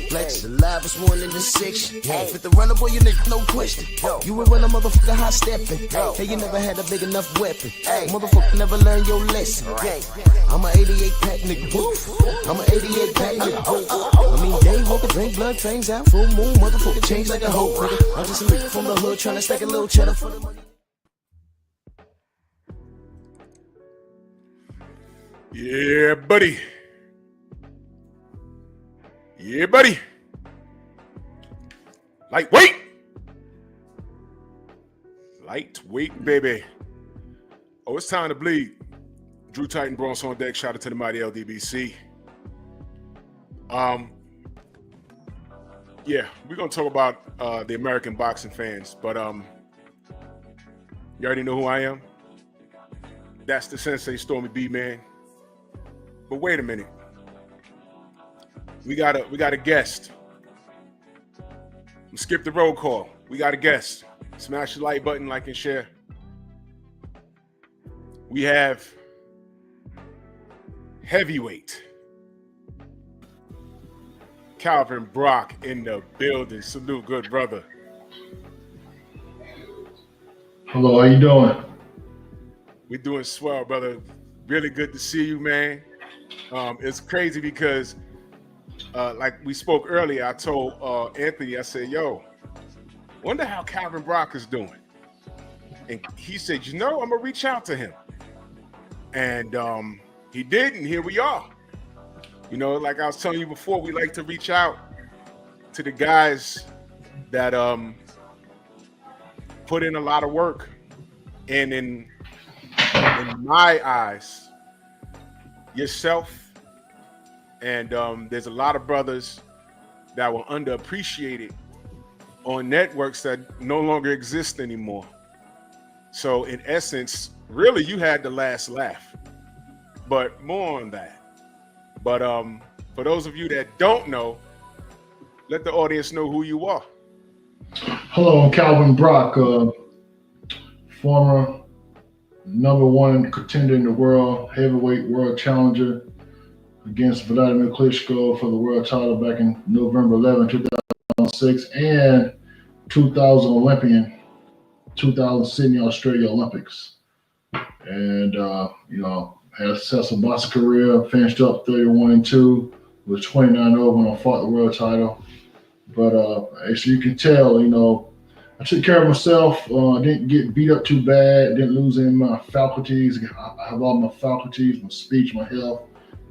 Flex, the live is more than the six. Fit the runner, boy, you nigga, no question. You will run a motherfucker high stepping. Hey, you never had a big enough weapon. Motherfucker never learned your lesson. I'm a 88 pack nigga. I'm a 88 pack nigga. I mean, day walker, drink blood, fangs out, full moon, motherfucker change like a hoe, nigga. I'm just a nigga from the hood trying to stack a little cheddar for the money. Yeah, buddy. Yeah, buddy. Lightweight. Lightweight, baby. Oh, it's time to bleed. Drew Titan Bronx on deck. Shout out to the mighty LDBC. Yeah, we're gonna talk about the American boxing fans, but you already know who I am. That's the Sensei Stormy B, man. But wait a minute. We got a guest. Skip the roll call. We got a guest. Smash the like button, like and share. We have heavyweight Calvin Brock in the building. Salute, good brother. Hello, how you doing? We're doing swell, brother. Really good to see you, man. It's crazy because like we spoke earlier, I told Anthony, I said, yo, wonder how Calvin Brock is doing. And he said, you know, I'm going to reach out to him. And he did, and here we are. You know, like I was telling you before, we like to reach out to the guys that put in a lot of work. And in my eyes, yourself, and there's a lot of brothers that were underappreciated on networks that no longer exist anymore. So in essence, really, you had the last laugh. But more on that. But for those of you that don't know, let the audience know who you are. Hello, I'm Calvin Brock, former #1 contender in the world, heavyweight world challenger against Vladimir Klitschko for the world title back in November 11, 2006, and 2000 Olympian, 2000 Sydney, Australia Olympics. And, you know, had a successful boxing career, finished up 31-2, was 29-0 when I fought the world title. But as you can tell, you know, I took care of myself. I didn't get beat up too bad, didn't lose any of my faculties. I have all my faculties, my speech, my health.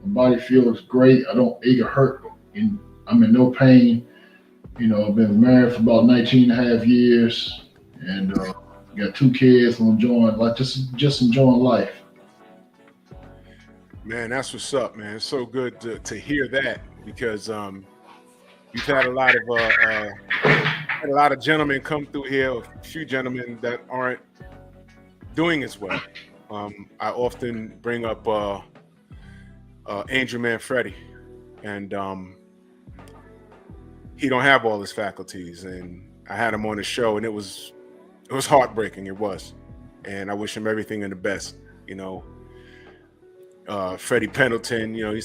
My body feels great. I don't ache or hurt. And I'm in no pain. You know, I've been married for about 19 and a half years, and got 2 kids. I'm enjoying life, just enjoying life. Man, that's what's up, man. It's so good to hear that, because you've had a lot of gentlemen come through here, a few gentlemen that aren't doing as well. I often bring up Angel Man Freddie, and he don't have all his faculties, and I had him on the show, and it was heartbreaking. It was, and I wish him everything in the best. You know, Freddie Pendleton, you know, he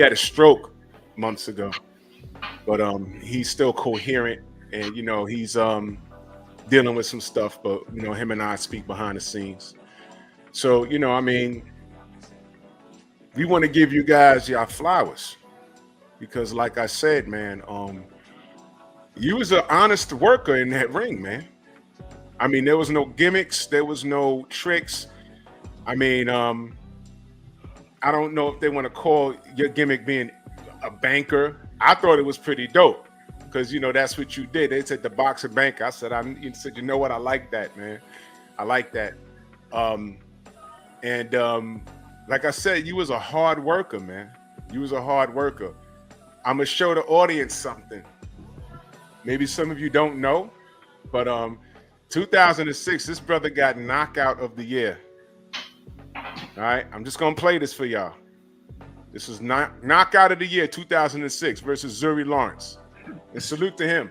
had a stroke months ago, but he's still coherent, and you know, he's dealing with some stuff, but you know, him and I speak behind the scenes. So, you know, I mean, we want to give you guys your flowers, because like I said, man, you was an honest worker in that ring, man. I mean, there was no gimmicks, there was no tricks. I mean, I don't know if they want to call your gimmick being a banker. I thought it was pretty dope, because, you know, that's what you did. They said the boxer banker. I said, you know what? I like that, man. I like that. Like I said, you was a hard worker, man. You was a hard worker. I'm gonna show the audience something. Maybe some of you don't know, but 2006, this brother got knockout of the year. All right, I'm just gonna play this for y'all. This is knockout of the year 2006 versus Zuri Lawrence. And salute to him.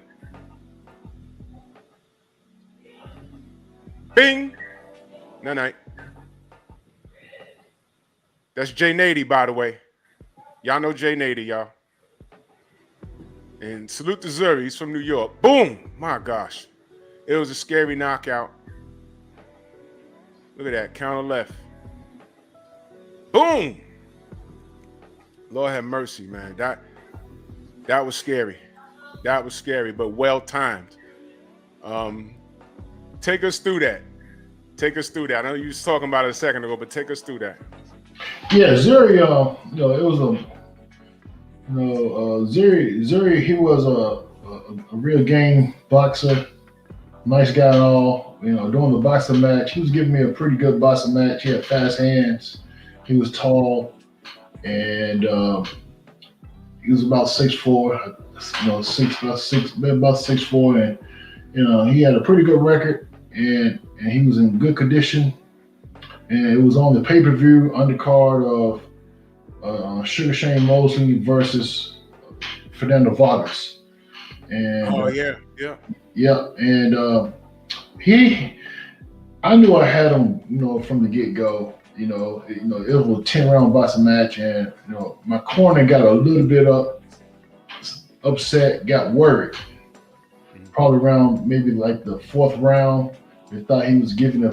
Bing! Night. That's Jay Nady, by the way. Y'all know Jay Nady, y'all. And salute to Zuri. He's from New York. Boom! My gosh. It was a scary knockout. Look at that. Counter left. Boom! Lord have mercy, man. That was scary. That was scary, but well timed. Take us through that. Take us through that. I know you was talking about it a second ago, but take us through that. Yeah, Zuri, it was Zuri, he was a real game boxer, nice guy and all. During the boxing match, he was giving me a pretty good boxing match. He had fast hands. He was tall, and he was about 6'4", about 6'4", and he had a pretty good record, and he was in good condition. And it was on the pay-per-view undercard of Sugar Shane Mosley versus Fernando Vargas. And and I knew I had him, from the get-go. It was a 10-round boxing match, and my corner got a little bit upset, got worried. Probably around maybe like the 4th round, they thought he was giving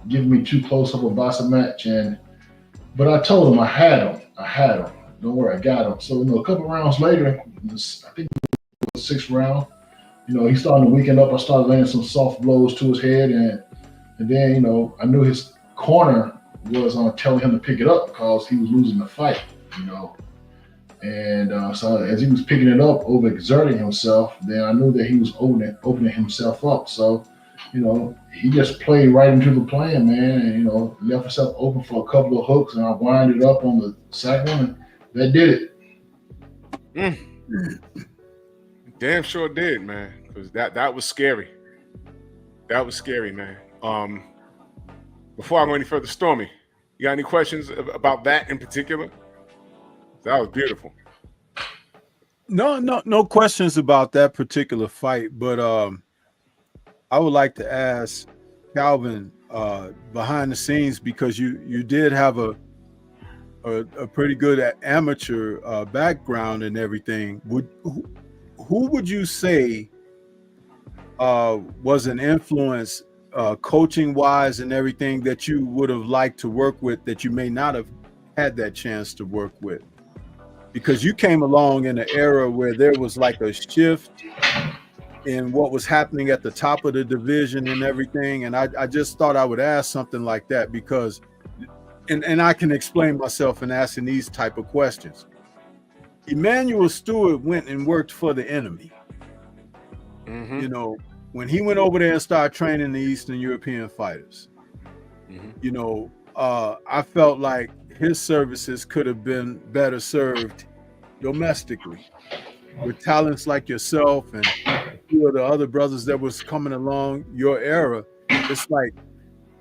me too close of a boxing match, but I told him I had him. Don't worry, I got him. So a couple rounds later, I think it was the 6th round. He started to weaken up. I started laying some soft blows to his head, and then I knew his corner was telling him to pick it up because he was losing the fight. And so as he was picking it up, overexerting himself, then I knew that he was opening himself up. So he just played right into the plan, man, and left himself open for a couple of hooks, and I winded up on the second one, and that did it. Damn sure did, man. Because that was scary. That was scary, man. Before I go any further, Stormy, you got any questions about that in particular? That was beautiful. No questions about that particular fight, but I would like to ask Calvin behind the scenes, because you did have a pretty good amateur background and everything. Who would you say was an influence coaching wise and everything that you would have liked to work with that you may not have had that chance to work with? Because you came along in an era where there was like a shift in what was happening at the top of the division and everything. And I just thought I would ask something like that because, and I can explain myself in asking these type of questions. Emmanuel Stewart went and worked for the enemy. Mm-hmm. When he went over there and started training the Eastern European fighters, I felt like his services could have been better served domestically with talents like yourself and a few of the other brothers that was coming along your era. It's like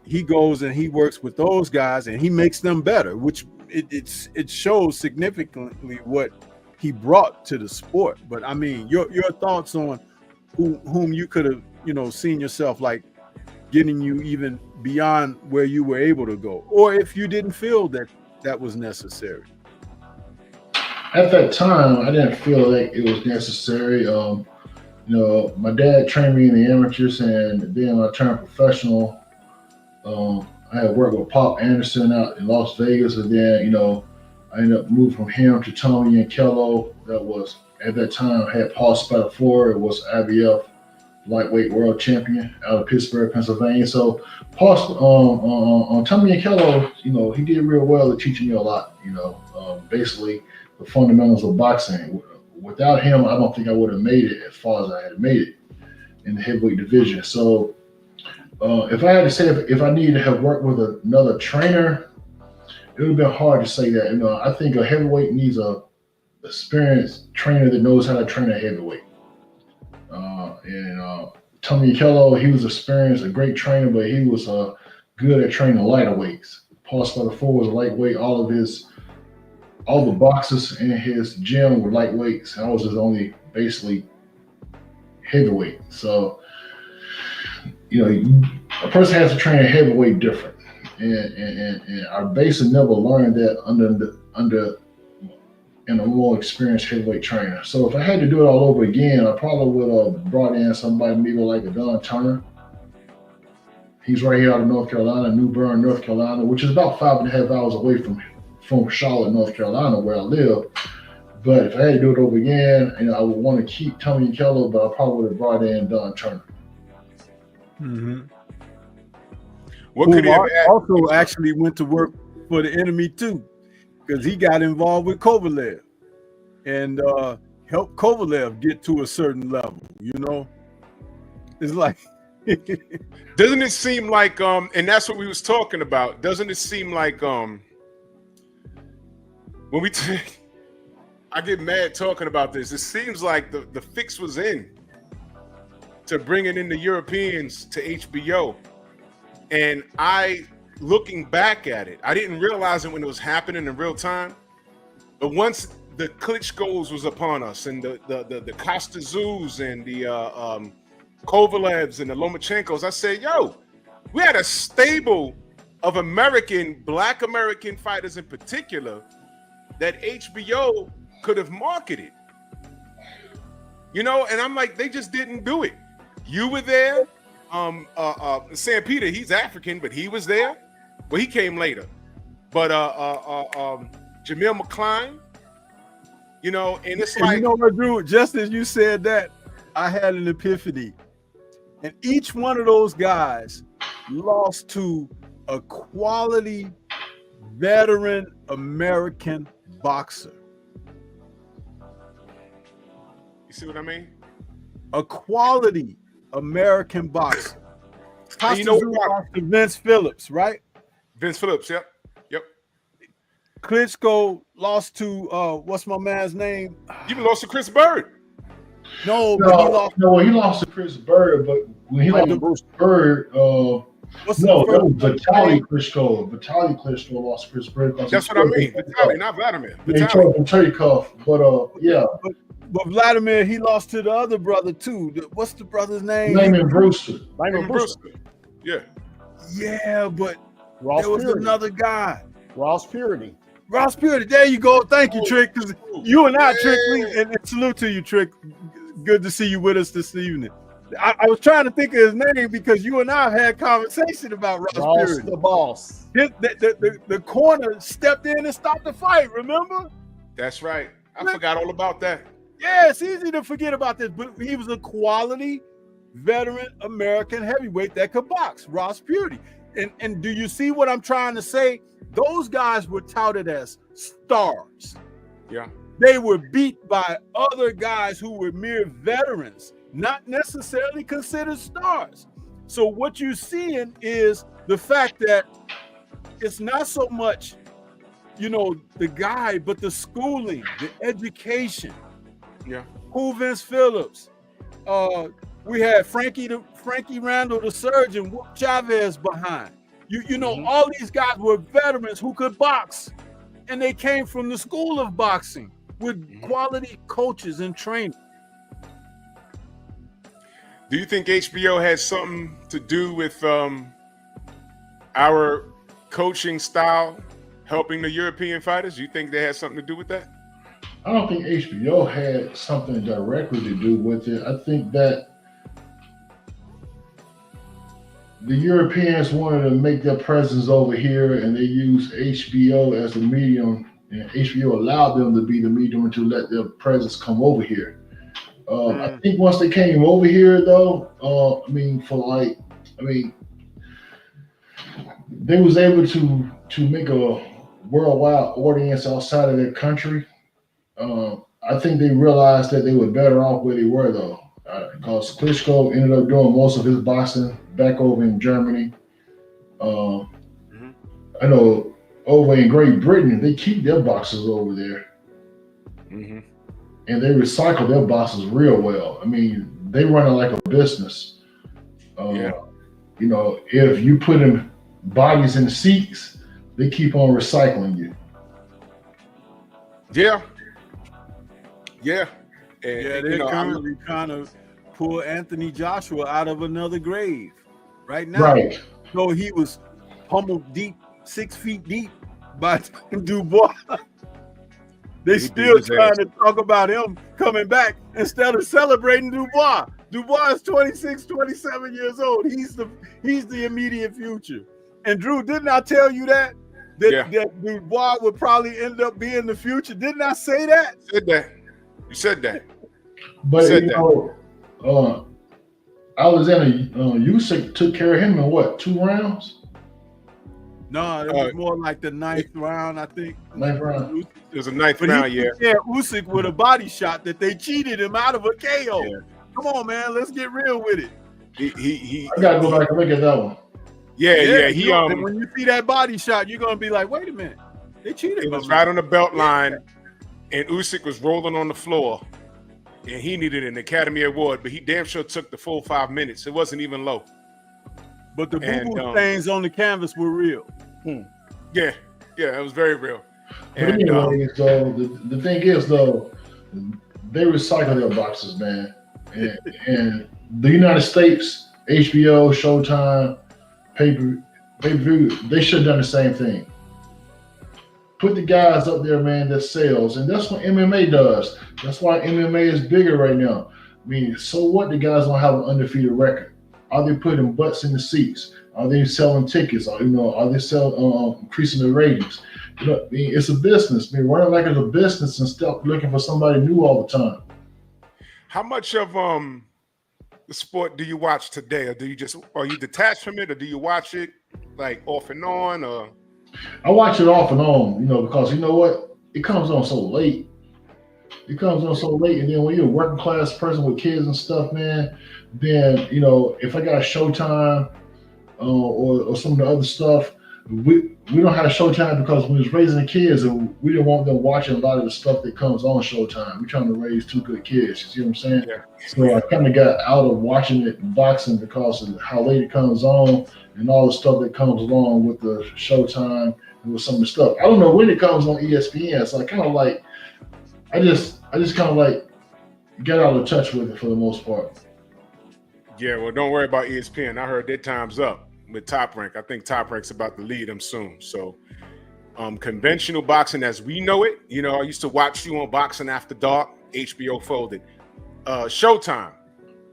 he goes and he works with those guys and he makes them better, which it shows significantly what he brought to the sport. But I mean, your thoughts on whom you could have, seen yourself like getting you even beyond where you were able to go, or if you didn't feel that was necessary. At that time, I didn't feel like it was necessary. My dad trained me in the amateurs, and then I turned professional. I had worked with Pop Anderson out in Las Vegas, and then, I ended up moving from him to Tommy Yankello. That was, at that time, I had Paul Spadafore. It was IBF lightweight world champion out of Pittsburgh, Pennsylvania. So Paul, Tommy Yankello, he did real well at teaching me a lot, basically the fundamentals of boxing. Without him, I don't think I would have made it as far as I had made it in the heavyweight division. So if I had to say, if I needed to have worked with another trainer, it would have been hard to say that. I think a heavyweight needs a experienced trainer that knows how to train a heavyweight. Tony Kello, he was experienced, a great trainer, but he was good at training lighter weights. Paul Spadafore was a lightweight. All the boxers in his gym were lightweights. I was his only basically heavyweight. So, a person has to train a heavyweight different. And I basically never learned that under a more experienced heavyweight trainer. So if I had to do it all over again, I probably would have brought in somebody maybe like a Don Turner. He's right here out of North Carolina, New Bern, North Carolina, which is about 5.5 hours away from Charlotte, North Carolina, where I live. But if I had to do it over again, I would want to keep Tony Kello, but I probably would have brought in Don Turner. Mm-hmm. What could he have also actually went to work for the enemy too, because he got involved with Kovalev and helped Kovalev get to a certain level. It's like doesn't it seem like and that's what we was talking about, doesn't it seem like when I get mad talking about this, it seems like the fix was in to bringing in the Europeans to HBO. And looking back at it, I didn't realize it when it was happening in real time. But once the Klitschko's was upon us, and the Kostazus and the Kovalevs and the Lomachenkos, I said, yo, we had a stable of Black American fighters in particular that HBO could have marketed. And I'm like, they just didn't do it. You were there. Sam Peter, he's African, but he was there. Well, he came later. But Jamil McCline, and it's like, what, Drew? Just as you said that, I had an epiphany, and each one of those guys lost to a quality veteran American boxer. You see what I mean? A quality American boxer. And lost to Vince Phillips, right? Vince Phillips, yep. Klitschko lost to what's my man's name? You even lost to Chris Bird. No, he lost to Chris Bird, but when he lost to Bird, that was Vitaly Klitschko. Vitaly Klitschko lost to Chris Bird. That's what I mean. Vitaly, not Vladimir. He told him Turkov, but yeah. But Vladimir, he lost to the other brother too. What's the brother's name? Lyman Brewster. Yeah. Yeah, but Ross there was Purity. Another guy. Ross Purity. There you go. Thank you, Trick. Because you and I, Trick, and salute to you, Trick. Good to see you with us this evening. I was trying to think of his name because you and I had conversation about Ross Purity. The boss. The corner stepped in and stopped the fight. Remember? That's right. I forgot all about that. Yeah, it's easy to forget about this, but he was a quality veteran American heavyweight that could box, Ross Purity. And do you see what I'm trying to say? Those guys were touted as stars. Yeah. They were beat by other guys who were mere veterans, not necessarily considered stars. So what you're seeing is the fact that it's not so much, the guy, but the schooling, the education. Yeah. Who Vince Phillips. We had Frankie Randall, the surgeon, Whoop Chavez behind. All these guys were veterans who could box, and they came from the school of boxing with quality coaches and trainers. Do you think HBO has something to do with our coaching style helping the European fighters? Do you think they had something to do with that? I don't think HBO had something directly to do with it. I think that the Europeans wanted to make their presence over here, and they used HBO as the medium, and HBO allowed them to be the medium to let their presence come over here. I think once they came over here, though, they was able to make a worldwide audience outside of their country. I think they realized that they were better off where they were, though, because Klitschko ended up doing most of his boxing back over in Germany. I know over in Great Britain, they keep their boxers over there. Mm-hmm. and they recycle their boxes real well. I mean, they run it like a business. Yeah. You know, if you put in bodies in seats, they keep on recycling you. Yeah. Yeah. And, Yeah, you they're know, currently trying to pull Anthony Joshua out of another grave right now. Right. So he was pummeled deep, 6 feet deep by Dubois. They He still beat his trying ass. to talk about him coming back instead of celebrating Dubois. Dubois is 26, 27 years old. He's the immediate future. And Drew, didn't I tell you that? Yeah. That Dubois would probably end up being the future. Didn't I say that? You said that. You said that. But Said you know, Alexander Usyk took care of him in what, 2 rounds? No, it was more like the 9th round, I think. 9th round. It was a 9th But round, he yeah. took care of Usyk with a body shot that they cheated him out of a KO. Yeah. Come on, man, let's get real with it. He I gotta go back and look at that one. yeah. He And when you see that body shot, you're gonna be like, wait a minute, they cheated. it was my right man. on the belt line, and Usyk was rolling on the floor, and he needed an Academy Award, but he damn sure took the full 5 minutes. It wasn't even low. But the And, boo-boo stains on the canvas were real. Yeah, it was very real. But And anyways, though, the thing is, though, they recycle their boxes, man. And the United States, HBO, Showtime, pay-per-view, they should have done the same thing. Put the guys up there, man, that sells. And that's what MMA does. That's why MMA is bigger right now. I mean, so what? The guys don't have an undefeated record. Are they putting butts in the seats? Are they selling tickets? Or, are they selling increasing the ratings? I mean, it's a business. I mean, running like it's a business and stop looking for somebody new all the time. how much of the sport do you watch today, or are you detached from it, or do you watch it like off and on, or? I watch it off and on, because you know what? It comes on so late. And then when you're a working class person with kids and stuff, man, then if I got Showtime or some of the other stuff, we don't have Showtime because we was raising the kids and we didn't want them watching a lot of the stuff that comes on Showtime. We're trying to raise 2 good kids. You see what I'm saying? Yeah. So I kind of got out of watching it in boxing because of how late it comes on and all the stuff that comes along with the Showtime and with some of the stuff. I don't know when it comes on ESPN, so I kind of like, I just kind of like get out of touch with it for the most part. Yeah, well, don't worry about ESPN. I heard their time's up with Top Rank. I think Top Rank's about to lead them soon. So conventional boxing as we know it, I used to watch you on Boxing After Dark. HBO folded. Showtime,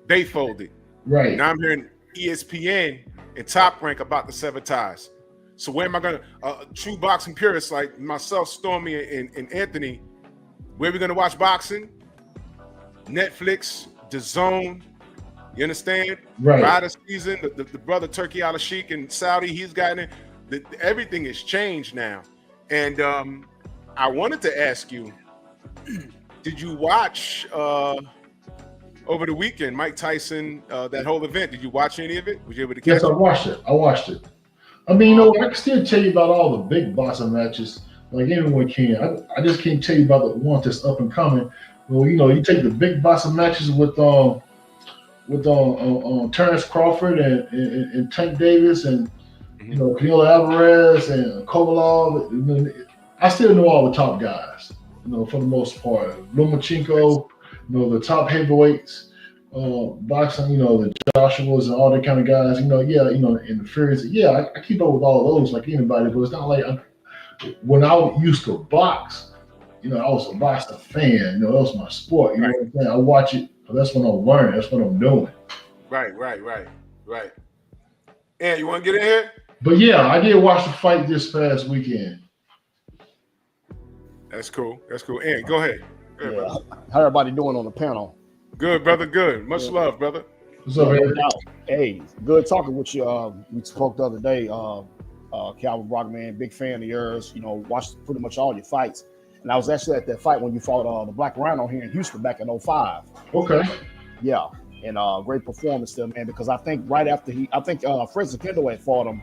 they folded. Right. Now I'm hearing ESPN and Top Rank about to sever ties. So where am I going to, true boxing purists like myself, Stormy, and Anthony, where are we going to watch boxing? Netflix, DAZN. You understand? Right. Rider season, the brother Turkey Al Sheikh in Saudi, he's gotten it. Everything has changed now. And I wanted to ask you, did you watch over the weekend, Mike Tyson, that whole event? Did you watch any of it? Was you able to catch Yes, it? I watched it. I mean, I can still tell you about all the big boxing matches, like anyone can. I just can't tell you about the ones that's up and coming. Well, you take the big boxing matches with Terrence Crawford and Tank Davis and Canelo Alvarez and Kovalov. I still know all the top guys, for the most part. Lomachenko, the top heavyweights, boxing, the Joshuas and all that kind of guys. And the Furies. Yeah, I keep up with all those like anybody, but it's not like when I used to box. I was a boxing fan. That was my sport. You know what I'm saying? I watch it. That's what I'm learning. That's what I'm doing. Right. And you want to get in here? But yeah, I did watch the fight this past weekend. That's cool. And go ahead. Yeah. How everybody doing on the panel? Good, brother. Good. Much love, brother. What's up, man? Hey, good talking with you. We spoke the other day. Calvin Brock, man, big fan of yours. Watched pretty much all your fights. And I was actually at that fight when you fought the Black Rhino here in Houston back in 2005. Okay. Yeah. And great performance there, man, because I think right after Francis Kendall had fought him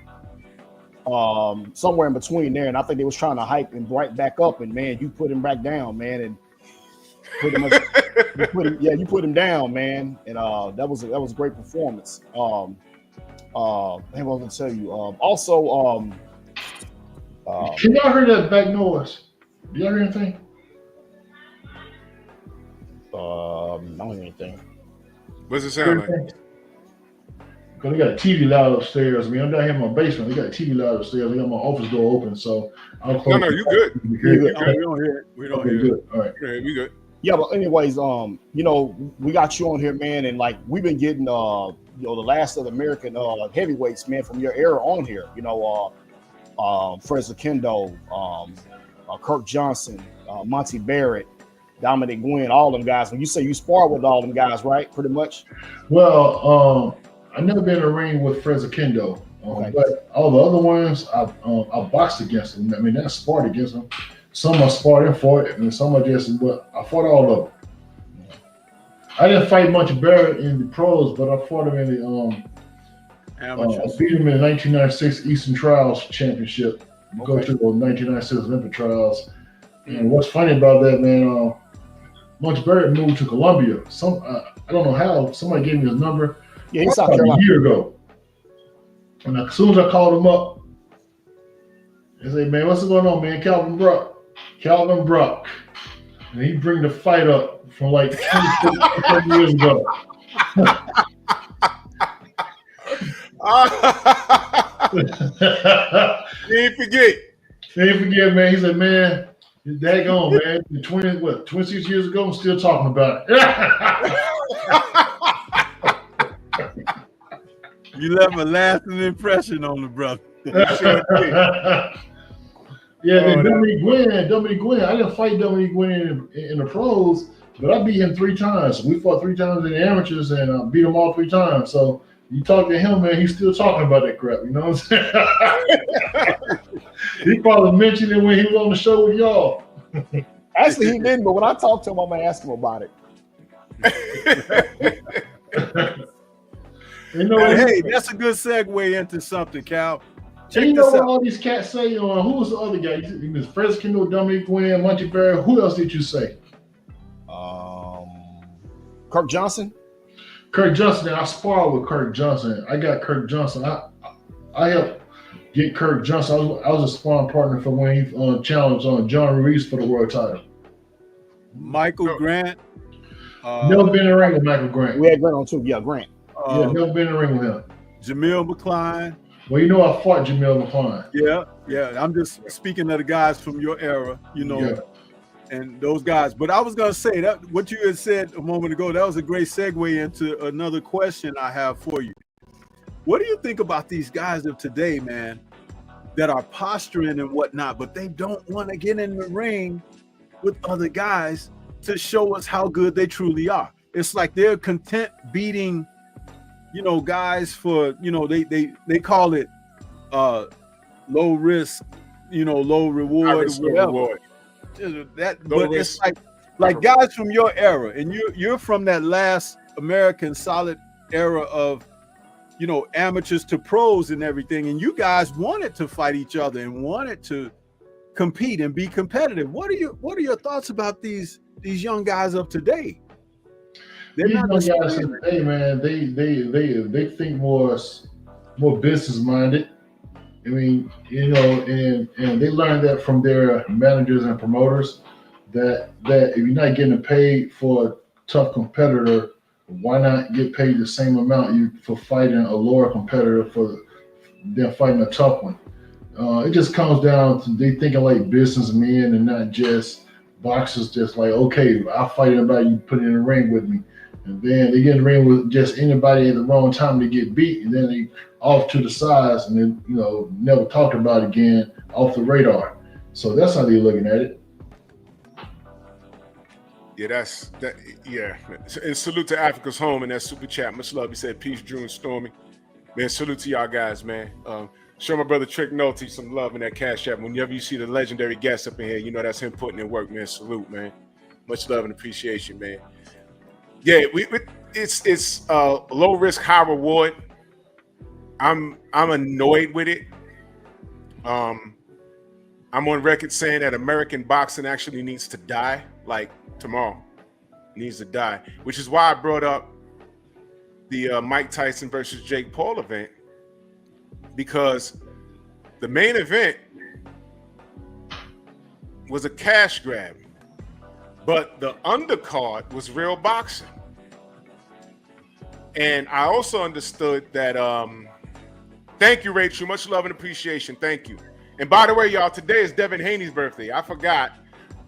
somewhere in between there. And I think they was trying to hype him right back up. And, man, you put him back down, man. And pretty much. You put him down, man, and that was a great performance. I was gonna tell you. Can y'all hear that back noise? Do y'all hear anything? I don't hear anything. What's it sound like? Because they got a TV loud upstairs. I mean, I'm down here in my basement. They got a TV loud upstairs. They got my office door open, so I'll close. No, you good. You good? No, we don't hear it. We don't hear it. Good. All right. Yeah, we good. Yeah, but anyways, we got you on here, man, and like we've been getting the last of the American heavyweights, man, from your era on here. Fred Kendo, Kirk Johnson, Monty Barrett, Dominic Gwynn, all them guys. When you say you sparred with all them guys, right? Pretty much. Well, I've never been in a ring with Fred Kendo, Okay. but all the other ones I boxed against them. I mean, I sparred against them. Some I sparred and fought, and some I just, but I fought all of them. I didn't fight much Barrett in the pros, but I fought him in the Amateurs. beat him in the 1996 Eastern Trials Championship. Go to the 1996 Olympic Trials. And what's funny about that, man, Munch Barrett moved to Columbia. I don't know how. Somebody gave me his number. Yeah, he's South About Carolina. a year ago. And as soon as I called him up, I said, man, what's going on, man? Calvin Brock. And he bring the fight up from like 20 years ago. You ain't forget. He ain't forget, man. He said, man, it's daggone, man. 26 years ago, I'm still talking about it. You left a lasting impression on the brother. Yeah, then Dominic Gwynn. I didn't fight Dominic Gwynn in the pros, but I beat him 3 times. We fought 3 times in the amateurs and beat him all 3 times. So you talk to him, man, he's still talking about that crap. You know what I'm saying? He probably mentioned it when he was on the show with y'all. Actually, he didn't, but when I talk to him, I'm gonna ask him about it. Hey, that's a good segue into something, Cal. Check And you know this what out. all these cats say? Who was the other guy? You was Fred Kendo, Dominic Gwynn, Munchie Barrett. Who else did you say? Kirk Johnson. Kirk Johnson. I sparred with Kirk Johnson. I got Kirk Johnson. I helped get Kirk Johnson. I was a sparring partner for when he challenged on John Ruiz for the world title. Michael Grant. Never been in the ring with Michael Grant. We had Grant on too. Yeah, Grant. Yeah, never been in the ring with him. Jamil McCline. Well, you know I fought Jamil McCline. Yeah. I'm just speaking of the guys from your era, Yeah. and those guys. But I was gonna say that what you had said a moment ago, that was a great segue into another question I have for you. What do you think about these guys of today, man, that are posturing and whatnot, but they don't want to get in the ring with other guys to show us how good they truly are? It's like they're content beating, guys for, they call it low risk, low reward, whatever. But it's like guys from your era, and you're from that last American solid era of, amateurs to pros and everything, and you guys wanted to fight each other and wanted to compete and be competitive. What are your thoughts about these young guys of today? They're not These young guys today, man. They think more business minded. I mean, and they learned that from their managers and promoters that if you're not getting paid for a tough competitor, why not get paid the same amount for fighting a lower competitor than fighting a tough one? It just comes down to they thinking like businessmen and not just boxers. Just like, okay, I'll fight anybody you put in the ring with me, and then they get in the ring with just anybody at the wrong time to get beat, and then they off to the sides, and then never talked about again, off the radar. So that's how they're looking at it. Yeah, that's that. Yeah, and salute to Africa's Home and that super chat. Much love. He said, "Peace, Drew and Stormy." Man, salute to y'all guys, man. Show my brother Trick Nolte some love in that Cash App. Whenever you see the legendary guest up in here, that's him putting in work, man. Salute, man. Much love and appreciation, man. Yeah, it's low risk, high reward. I'm annoyed with it. I'm on record saying that American boxing actually needs to die, like tomorrow. needs to die, which is why I brought up the Mike Tyson versus Jake Paul event, because the main event was a cash grab, but the undercard was real boxing. And I also understood that, thank you, Rachel, much love and appreciation, thank you. And by the way, y'all, today is Devin Haney's birthday. I forgot.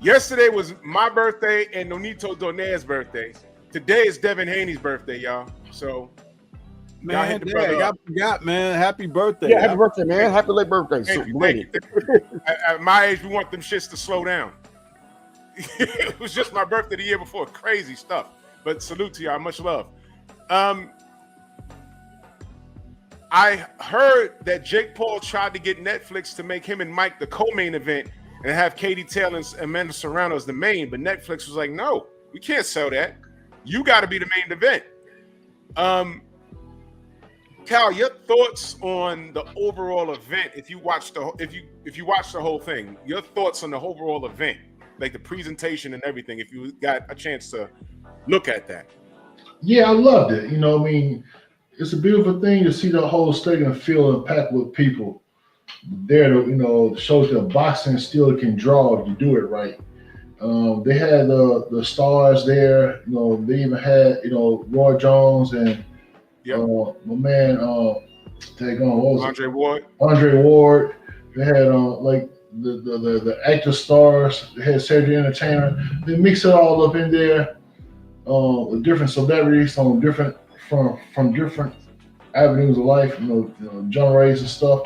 Yesterday was my birthday and Nonito Donaire's birthday. Today is Devin Haney's birthday, y'all. So, y'all hit the brother up. I forgot, man. Happy birthday. Yeah, happy birthday, man. Happy late birthday. Thank you, Thank you. At my age, we want them shits to slow down. It was just my birthday the year before. Crazy stuff. But salute to y'all. Much love. I heard that Jake Paul tried to get Netflix to make him and Mike the co-main event and have Katie Taylor and Amanda Serrano as the main, but Netflix was like, no, we can't sell that. You got to be the main event. Cal, your thoughts on the overall event? If you watched the whole thing, your thoughts on the overall event, like the presentation and everything, if you got a chance to look at that. Yeah, I loved it. You know, I mean, it's a beautiful thing to see the whole stadium filled and packed with people there. To, you know, shows that boxing still can draw if you do it right. They had the stars there. You know, they even had, you know, Roy Jones and my man, Andre Ward. Andre Ward. They had like the actor stars. They had Cedric Entertainer. They mixed it all up in there. With different celebrities on different from different avenues of life, you know, genres and stuff.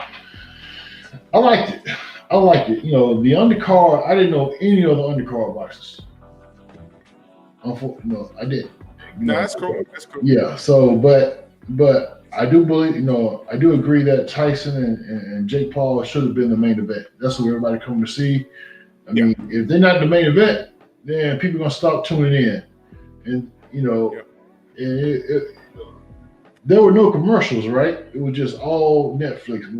I liked it. You know, the undercard. I didn't know any of the undercard boxers. Unfortunately, no, I didn't. No, that's cool. That's cool. Yeah. So, but I do believe, you know, I do agree that Tyson and Jake Paul should have been the main event. That's what everybody come to see. I mean, if they're not the main event, then people are gonna stop tuning in. And you know, there were no commercials, right? It was just all Netflix.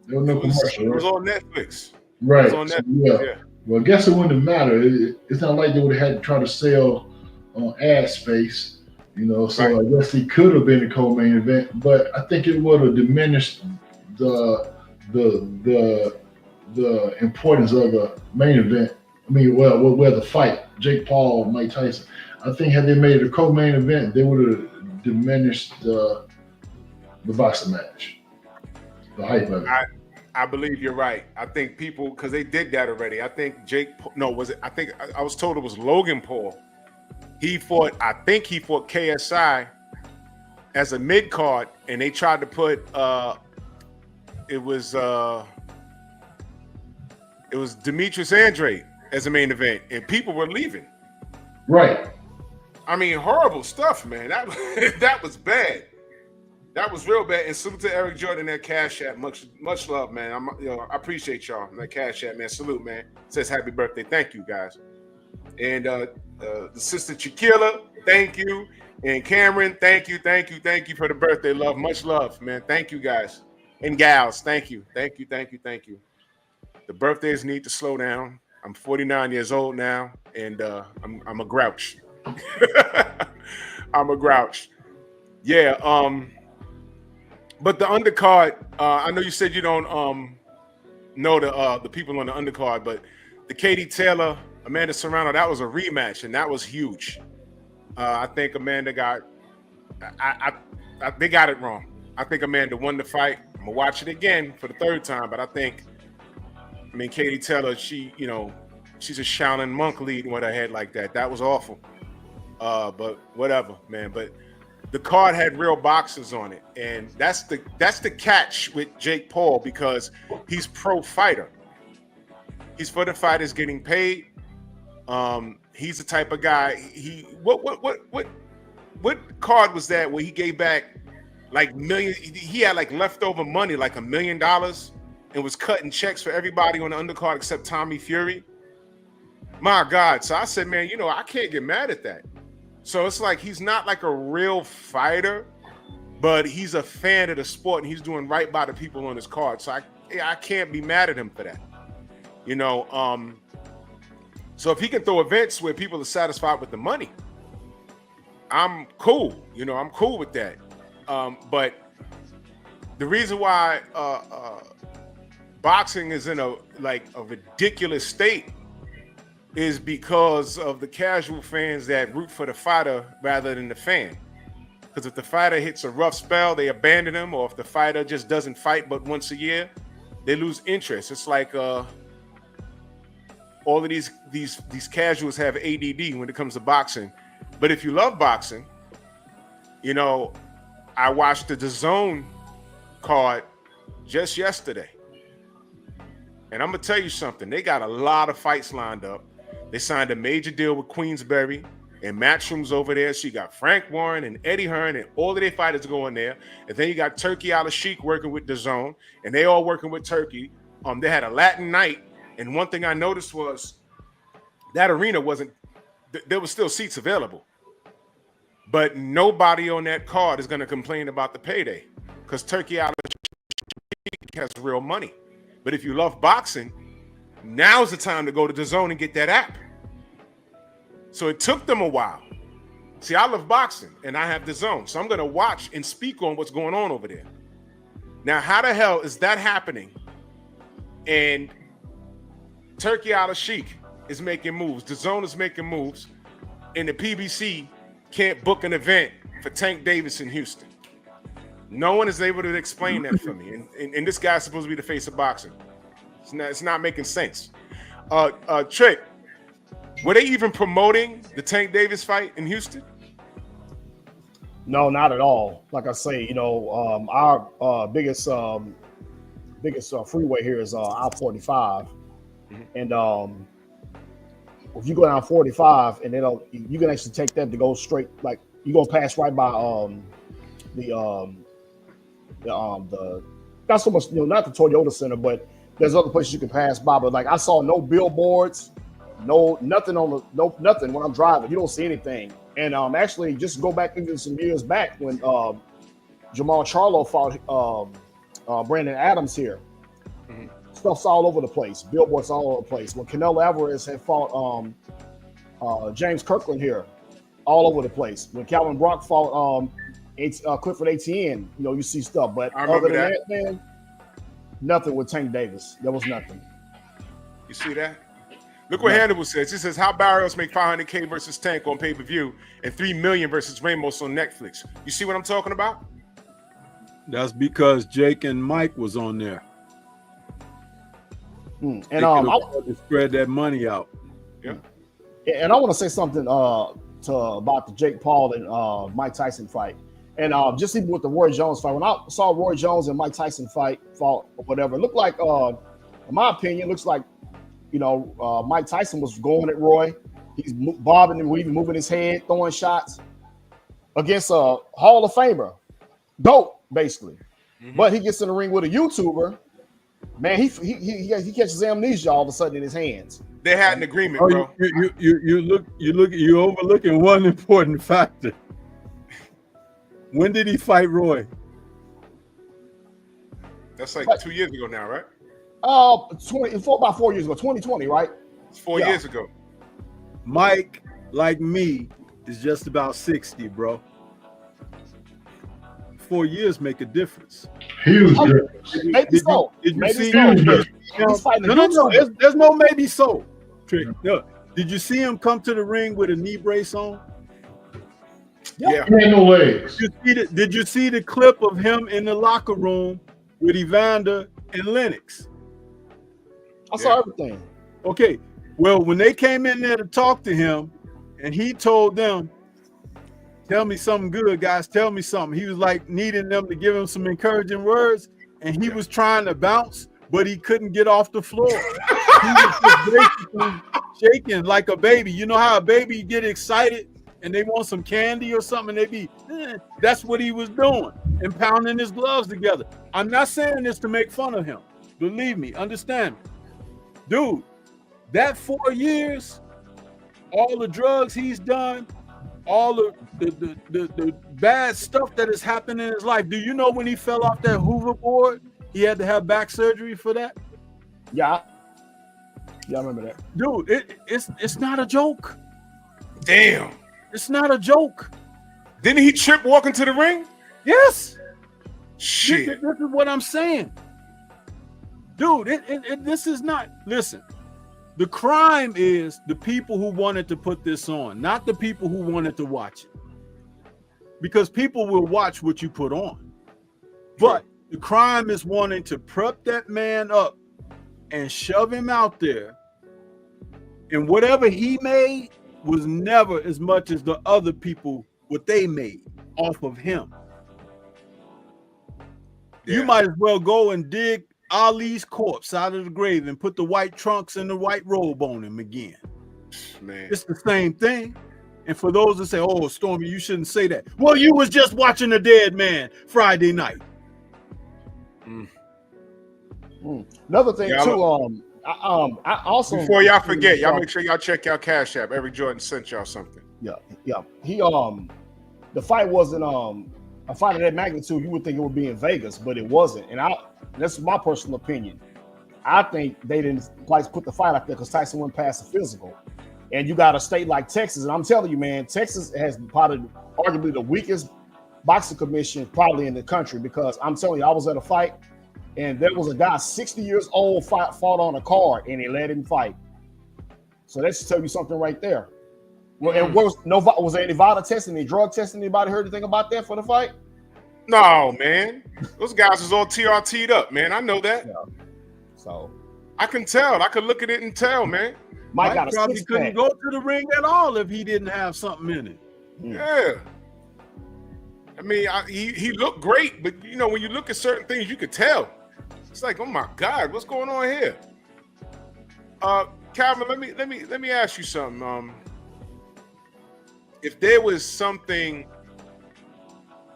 There were no commercials. It was on Netflix. Right. It was on Netflix. So, yeah. Well, I guess it wouldn't have mattered. It's not like they would have had to try to sell ad space, you know. So right. I guess it could have been a co-main event, but I think it would have diminished the importance of the main event. I mean, where the fight, Jake Paul, Mike Tyson. I think had they made it a co-main event, they would have diminished the boxing match, the hype of it. I believe you're right. I think people, because they did that already. I think I think I was told it was Logan Paul. I think he fought KSI as a mid card, and they tried to put it was Demetrius Andrade as a main event, and people were leaving. Right. I mean, horrible stuff, man. That was bad. That was real bad. And salute to Eric Jordan, that Cash App. Much love, man. I appreciate y'all. That Cash App, man. Salute, man. Says happy birthday. Thank you, guys. And the sister Chiquilla, thank you. And Cameron, thank you for the birthday love. Much love, man. Thank you, guys and gals. Thank you. The birthdays need to slow down. I'm 49 years old now, and I'm a grouch. I'm a grouch. Yeah. But the undercard, I know you said you don't know the people on the undercard, but the Katie Taylor, Amanda Serrano, that was a rematch, and that was huge. I think Amanda they got it wrong. I think Amanda won the fight. I'm gonna watch it again for the third time, but I mean, Katie Taylor, she's a Shaolin monk leading with her head like that. That was awful. But whatever, man. But the card had real boxers on it, and that's the catch with Jake Paul, because he's pro fighter. He's for the fighters getting paid. He's the type of guy. What card was that where he gave back like million? He had like leftover money, like $1 million, and was cutting checks for everybody on the undercard except Tommy Fury. My God. So I said, man, I can't get mad at that. So it's like he's not like a real fighter, but he's a fan of the sport, and he's doing right by the people on his card. So I can't be mad at him for that. So if he can throw events where people are satisfied with the money, I'm cool. I'm cool with that. But the reason why boxing is in a ridiculous state is because of the casual fans that root for the fighter rather than the fan. Because if the fighter hits a rough spell, they abandon him, or if the fighter just doesn't fight but once a year, they lose interest. It's like all of these casuals have ADD when it comes to boxing. But if you love boxing, I watched the DAZN card just yesterday. And I'm going to tell you something. They got a lot of fights lined up. They signed a major deal with Queensberry and Matchroom's over there. So you got Frank Warren and Eddie Hearn and all of their fighters going there. And then you got Turkey Al-Sheikh working with DAZN, and they all working with Turkey. They had a Latin night. And one thing I noticed was that arena there was still seats available. But nobody on that card is going to complain about the payday because Turkey Al-Sheikh has real money. But if you love boxing, now's the time to go to DAZN and get that app. So it took them a while. See, I love boxing and I have DAZN, so I'm going to watch and speak on what's going on over there. Now, how the hell is that happening? And Turkey Al-Sheikh is making moves. DAZN is making moves, and the PBC can't book an event for Tank Davis in Houston. No one is able to explain that for me. And this guy's supposed to be the face of boxing. It's not making sense. Trick, were they even promoting the Tank Davis fight in Houston? No, not at all. Like I say, our biggest freeway here is I-45, and if you go down 45, and you can actually take that to go straight. Like you're gonna pass right by the not so much not the Toyota Center, but there's other places you can pass by. But like I saw no billboards, nothing nothing when I'm driving. You don't see anything. And actually, just go back into some years back when Jamal Charlo fought Brandon Adams here. Mm-hmm. Stuff's all over the place. Billboards all over the place. When Canelo Alvarez had fought James Kirkland here, all over the place. When Calvin Brock fought Clifford Etienne, you see stuff. But other than that, man, nothing with Tank Davis. There was nothing. You see that? Look what Hannibal says. He says, how Barrios make $500K versus Tank on pay-per-view and $3 million versus Ramos on Netflix. You see what I'm talking about? That's because Jake and Mike was on there. And to spread that money out. Yeah. And I want to say something about the Jake Paul and Mike Tyson fight. And just even with the Roy Jones fight, when I saw Roy Jones and Mike Tyson fought or whatever, it looked like, in my opinion, looks like, Mike Tyson was going at Roy. He's bobbing and weaving, moving his head, throwing shots against a Hall of Famer. Dope, basically. Mm-hmm. But he gets in the ring with a YouTuber. Man, he catches amnesia all of a sudden in his hands. They had an agreement, bro. You're overlooking one important factor. When did he fight Roy? That's like 2 years ago now, right? About 4 years ago, 2020, right? It's 4 years ago. Mike, like me, is just about 60, bro. 4 years make a difference. Huge difference. Maybe so. Did you see? No. There's no maybe so. Trick. No. Did you see him come to the ring with a knee brace on? Yeah. Ain't no legs. Did you see the clip of him in the locker room with Evander and Lennox? I saw everything. Okay. Well, when they came in there to talk to him, and he told them, "Tell me something good, guys. Tell me something." He was like needing them to give him some encouraging words, and he was trying to bounce, but he couldn't get off the floor. He was just basically shaking like a baby. You know how a baby get excited and they want some candy or something, and they be, that's what he was doing, and pounding his gloves together. I'm not saying this to make fun of him. Believe me, understand me. Dude, that 4 years, all the drugs he's done, all the bad stuff that has happened in his life. Do you know when he fell off that hoverboard, he had to have back surgery for that? Yeah, I remember that. Dude, it's not a joke. Damn. It's not a joke. Didn't he trip walking to the ring? Yes. Shit. This is what I'm saying. Dude, this is not, listen, the crime is the people who wanted to put this on, not the people who wanted to watch it. Because people will watch what you put on. But the crime is wanting to prep that man up and shove him out there. And whatever he made was never as much as the other people, what they made off of him. Yeah. You might as well go and dig Ali's corpse out of the grave and put the white trunks and the white robe on him again. Man. It's the same thing. And for those that say, oh, Stormy, you shouldn't say that. Well, you was just watching a dead man Friday night. Another thing Yeah, too, I also, before y'all forget, y'all make sure y'all check y'all Cash App. Every Jordan sent y'all something. Yeah. He the fight wasn't a fight of that magnitude. You would think it would be in Vegas, but it wasn't. And that's my personal opinion. I think they didn't like put the fight out there because Tyson went past the physical. And you got a state like Texas, and I'm telling you, man, Texas has probably arguably the weakest boxing commission probably in the country, because I'm telling you, I was at a fight and there was a guy 60 years old fought on a card and they let him fight. So that should tell you something right there. Well, and was there any vital testing, any drug testing? Anybody heard anything about that for the fight? No, man. Those guys was all TRT'd up, man. I know that. Yeah. So I can tell. I could look at it and tell, man. Mike got a probably six-pack. couldn't go to the ring at all if he didn't have something in it. Yeah. I mean, he looked great, but you know, when you look at certain things, you could tell. It's like, oh my God, what's going on here? Calvin, let me ask you something. If there was something,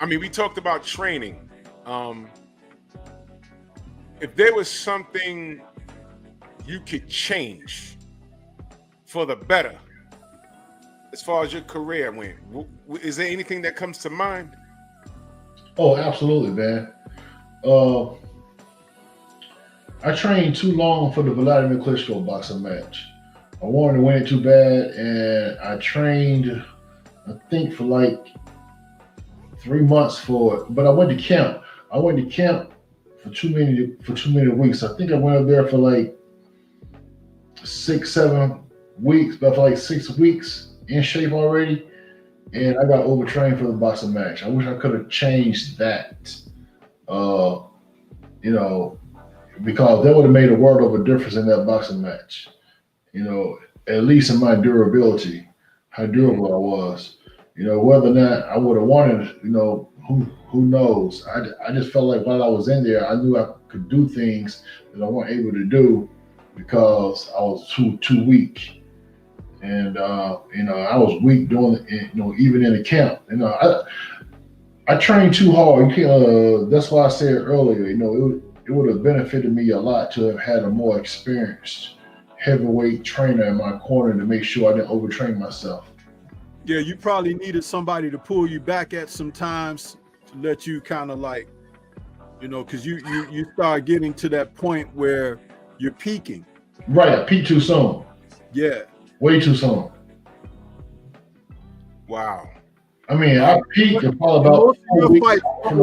I mean, we talked about training. If there was something you could change for the better, as far as your career went, is there anything that comes to mind? Oh, absolutely, man. I trained too long for the Vladimir Klitschko boxing match. I wanted to win it too bad, and I trained, I think, for like 3 months for it. But I went to camp. I went to camp for too many weeks. I think I went up there for like 6-7 weeks, but for like 6 weeks in shape already, and I got overtrained for the boxing match. I wish I could have changed that, you know, because that would have made a world of a difference in that boxing match. You know, at least in my durability, how durable I was. You know, whether or not I would have wanted, you know, who knows? I just felt like while I was in there, I knew I could do things that I wasn't able to do because I was too weak. And you know, I was weak doing, you know, even in the camp. You know, I trained too hard. You can't. That's why I said earlier. You know, it would have benefited me a lot to have had a more experienced heavyweight trainer in my corner to make sure I didn't overtrain myself. Yeah, you probably needed somebody to pull you back at some times to let you kind of like, you know, because you start getting to that point where you're peaking. Right, I peaked too soon. Yeah. Way too soon. Wow. I mean, I peaked in probably about 4 weeks. What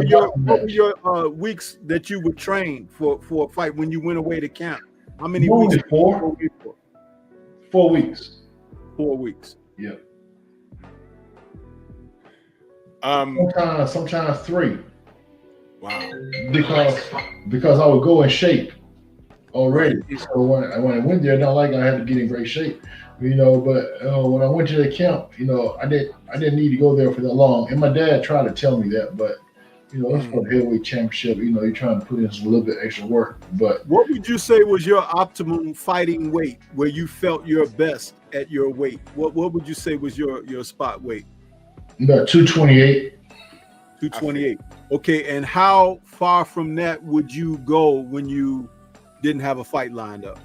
were your weeks that you would train for a fight when you went away to camp? How many weeks? 4 weeks. 4 weeks. Yeah. Sometimes 3. Wow. Because I would go in shape already. So when I went there, not like I had to get in great shape, you know. But when I went to the camp, you know, I didn't need to go there for that long. And my dad tried to tell me that, but you know, it's for the heavyweight championship. You know, you're trying to put in a little bit extra work. But what would you say was your optimum fighting weight, where you felt your best at your weight? What would you say was your spot weight? About 228. 228. Okay, and how far from that would you go when you didn't have a fight lined up?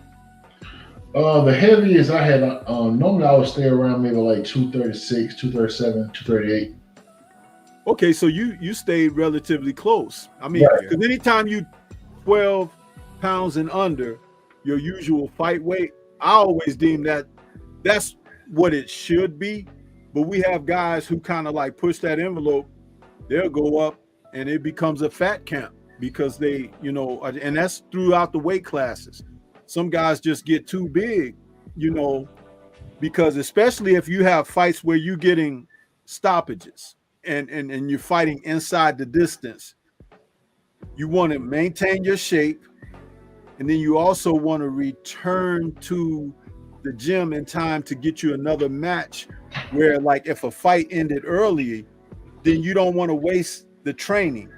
The heaviest I had, normally I would stay around maybe like 236, 237, 238. Okay, so you stayed relatively close. I mean, because anytime you 12 pounds and under your usual fight weight, I always deem that that's what it should be. But we have guys who kind of like push that envelope. They'll go up and it becomes a fat camp because they, you know, and that's throughout the weight classes. Some guys just get too big, you know, because especially if you have fights where you're getting stoppages and you're fighting inside the distance, you want to maintain your shape. And then you also want to return to the gym in time to get you another match where, like, if a fight ended early, then you don't want to waste the training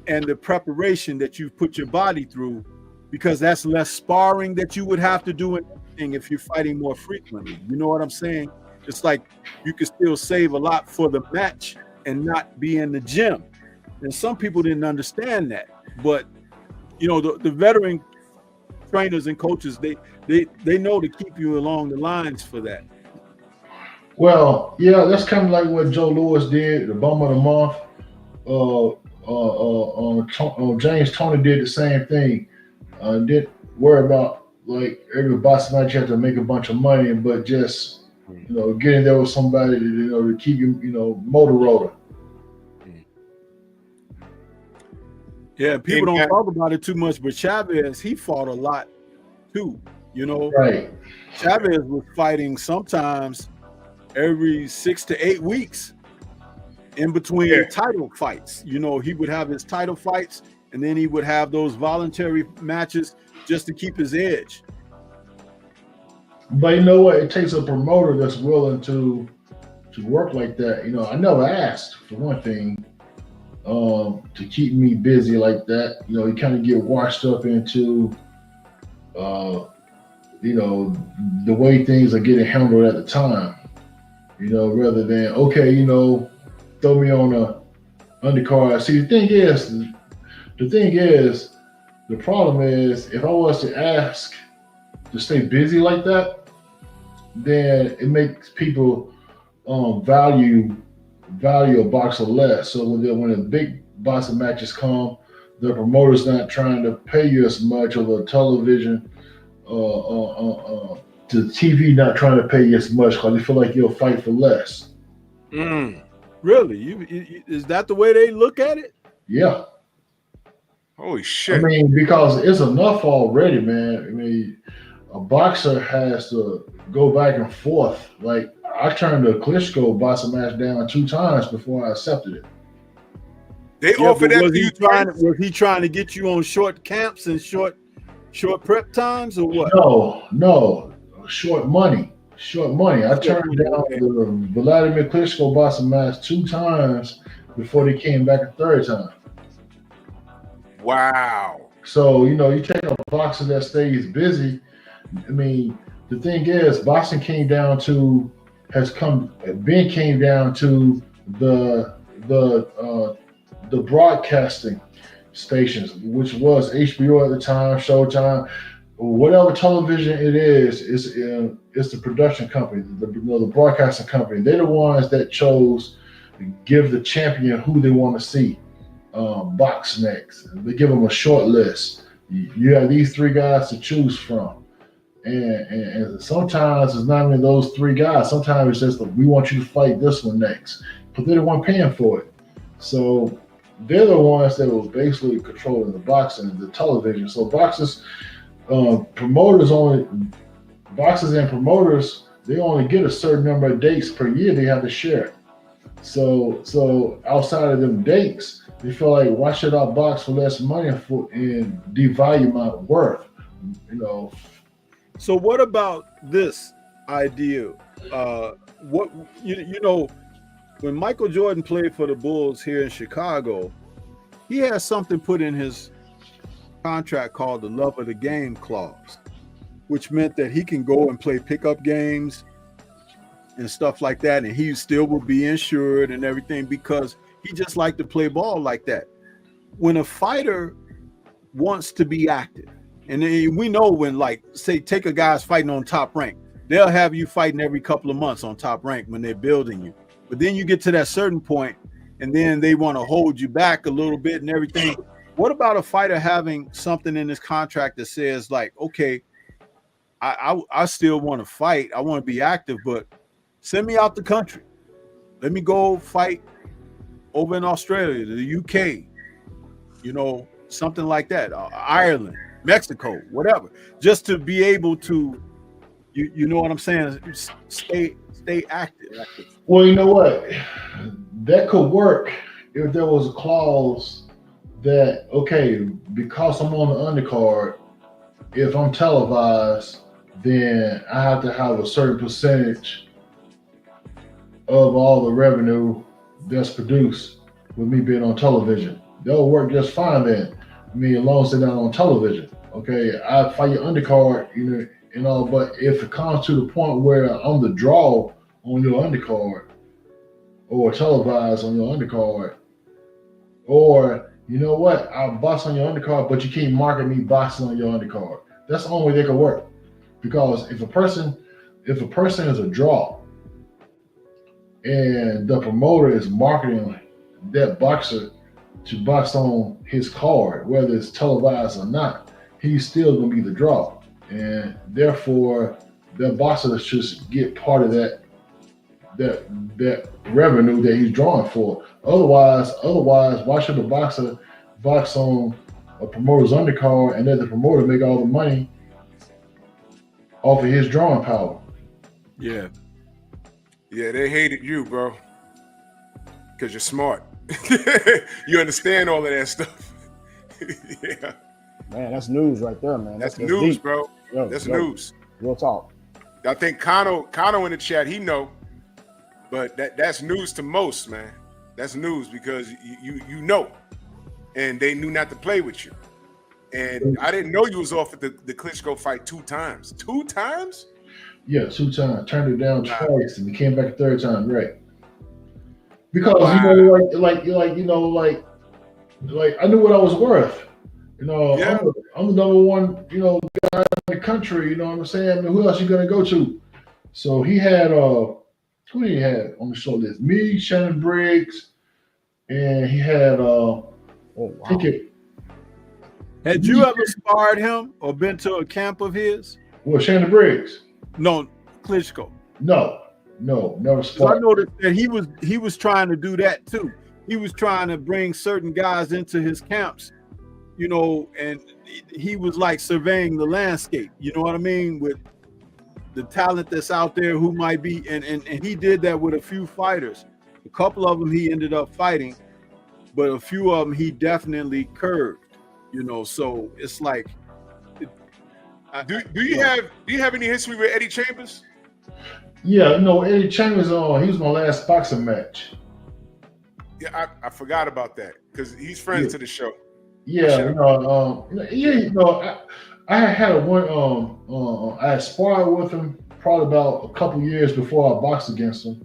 and the preparation that you've put your body through, because that's less sparring that you would have to do in anything if you're fighting more frequently. You know what I'm saying? It's like you can still save a lot for the match and not be in the gym. And some people didn't understand that. But, you know, the veteran trainers and coaches, they know to keep you along the lines for that. Well, yeah, that's kind of like what Joe Louis did, the bum of the month. James Toney did the same thing. Didn't worry about like every boxing match you have to make a bunch of money, but just get in there with somebody to keep you motor rolling. Yeah, people don't talk about it too much, but Chavez, he fought a lot too. Right. Chavez was fighting sometimes every 6 to 8 weeks in between title fights. He would have his title fights and then he would have those voluntary matches just to keep his edge. But you know what? It takes a promoter that's willing to work like that. I never asked, for one thing, to keep me busy like that. You kind of get washed up into, the way things are getting handled at the time. Rather than, okay, throw me on a undercard. See, the thing is, the problem is, if I was to ask to stay busy like that, then it makes people value a boxer less. So when the big boxing matches come, the promoter's not trying to pay you as much, or the television, the TV not trying to pay you as much because they feel like you'll fight for less. Really? Is that the way they look at it? Yeah. Holy shit. I mean, because it's enough already, man. I mean, a boxer has to go back and forth. Like, I turned a Klitschko boxing match down 2 times before I accepted it. They offered that to you twice? Was he trying to get you on short camps and short prep times, or what? No. Short money. I turned down the Vladimir Klitschko boxing match 2 times before they came back a 3rd time. Wow. So, you take a boxer that stays busy. I mean, the thing is, boxing came down to the broadcasting stations, which was HBO at the time, Showtime, whatever television it is. It's the production company, the broadcasting company. They're the ones that chose to give the champion who they want to see box next. They give them a short list. You have these 3 guys to choose from. And sometimes it's not even those 3 guys. Sometimes it's just we want you to fight this one next, but they're the one paying for it. So they're the ones that were basically controlling the boxing, the television. So boxers and promoters, they only get a certain number of dates per year they have to share. So outside of them dates, they feel like, why should I box for less money and devalue my worth? So what about this idea? When Michael Jordan played for the Bulls here in Chicago, he had something put in his contract called the love of the game clause, which meant that he can go and play pickup games and stuff like that, and he still will be insured and everything because he just liked to play ball like that. When a fighter wants to be active, and we know when, like, say, take a guy's fighting on Top Rank, they'll have you fighting every couple of months on Top Rank when they're building you. But then you get to that certain point, and then they want to hold you back a little bit and everything. What about a fighter having something in his contract that says, like, okay, I still want to fight, I want to be active, but send me out the country. Let me go fight over in Australia, the UK, something like that, Ireland, Mexico, whatever, just to be able to, you know what I'm saying, stay active. Well, you know what? That could work if there was a clause that, okay, because I'm on the undercard, if I'm televised, then I have to have a certain percentage of all the revenue that's produced with me being on television. That'll work just fine then. I mean, as long as they're not on television. Okay, I fight your undercard, but if it comes to the point where I'm the draw on your undercard, or televised on your undercard, or you know what, I'll box on your undercard, but you can't market me boxing on your undercard. That's the only way they can work. Because if a person is a draw and the promoter is marketing that boxer to box on his card, whether it's televised or not, he's still gonna be the draw. And therefore that boxer should get part of that revenue that he's drawing for. Otherwise, why should the boxer box on a promoter's undercard and let the promoter make all the money off of his drawing power? Yeah, they hated you, bro, because you're smart. You understand all of that stuff. Yeah, Man, that's news right there, man. that's news, deep. bro. Yo, That's yo, news. Real talk. I think Kano in the chat, he know, but that's news to most, man. That's news because you know, and they knew not to play with you. And I didn't know you was off at the Klitschko fight 2 times. 2 times? Yeah, 2 times. Turned it down twice and he came back a 3rd time, right? Because like I knew what I was worth. Yeah. I'm the number one, guy in the country, you know what I'm saying? I mean, who else you gonna go to? So he had who did he have on the show list? Me, Shannon Briggs, and he had Ticket. Had you ever sparred him or been to a camp of his? Well, Shannon Briggs. No, Klitschko. No, never I sparred. noticed that he was trying to do that too. He was trying to bring certain guys into his camps, and he was like surveying the landscape. You know what I mean? With the talent that's out there who might be, and he did that with a few fighters. A couple of them he ended up fighting, but a few of them he definitely curved. So it's like. Do you have any history with Eddie Chambers? Yeah, Eddie Chambers he was my last boxing match. Yeah, I forgot about that because he's friends to the show. Yeah, I had I had sparred with him probably about a couple years before I boxed against him.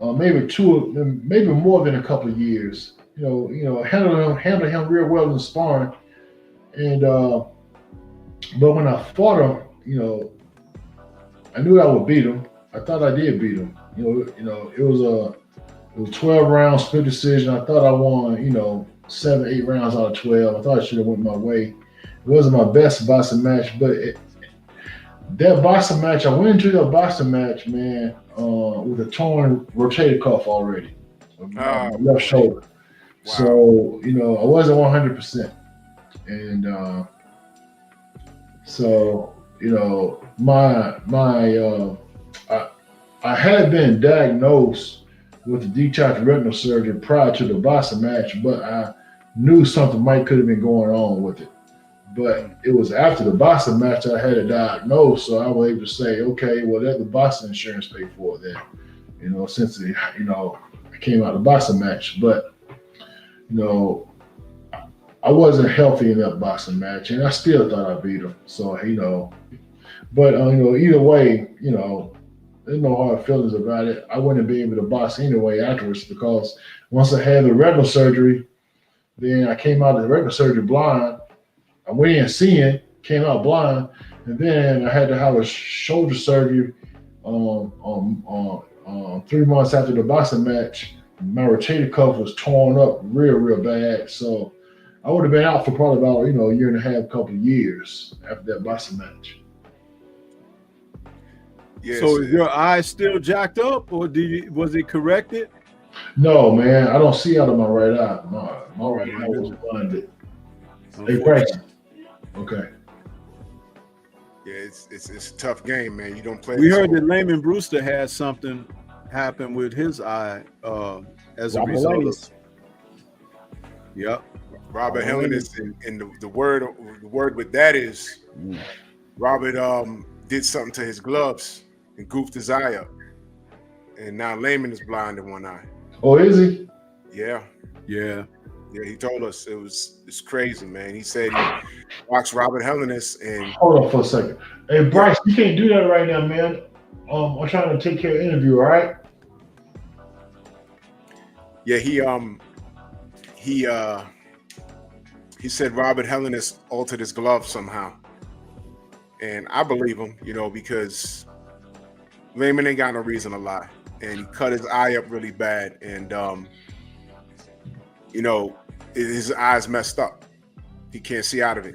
Maybe more than a couple of years. Handled him real well in sparring, and but when I fought him, I knew I would beat him. I thought I did beat him. It was 12 rounds, split decision. I thought I won, 7, 8 rounds out of 12. I thought I should have went my way. It wasn't my best boxing match, but that boxing match, I went into that boxing match, man, with a torn rotator cuff already, my left shoulder. Wow. So, I wasn't 100%. And so, I had been diagnosed with a detached retinal surgery prior to the boxing match, but I knew something could have been going on with it. But it was after the boxing match I had it diagnosed, so I was able to say, okay, well, let the boxing insurance pay for it then, since I came out of the boxing match. But, I wasn't healthy in that boxing match, and I still thought I beat him. So, but, either way, there's no hard feelings about it. I wouldn't be able to box anyway afterwards because once I had the retinal surgery, then I came out of the retinal surgery blind. I went in seeing, came out blind, and then I had to have a shoulder surgery 3 months after the boxing match. My rotator cuff was torn up real bad. So I would have been out for probably about, a year and a half, couple of years after that boxing match. Yes. So is your eye still jacked up, or was it corrected? No, man, I don't see out of my right eye. My right eye was goodness. blinded. Hey, Bryce. Okay. Yeah, it's a tough game, man. You don't play. We this heard whole- that Layman Brewster had something happen with his eye as a Robert result of. Lanius. Yep. Robert Helenius, and the word with that is Robert did something to his gloves and goofed his eye up, and now Layman is blind in one eye. Oh, is he? Yeah, Yeah. he told us it's crazy, man. He said he watched Robert Helenius and Hold on for a second. Hey, Bryce, you can't do that right now, man. I'm trying to take care of the interview, all right? yeah, he said Robert Helenius altered his glove somehow, and I believe him, because Layman ain't got no reason to lie, and he cut his eye up really bad, and his eye's messed up. He can't see out of it.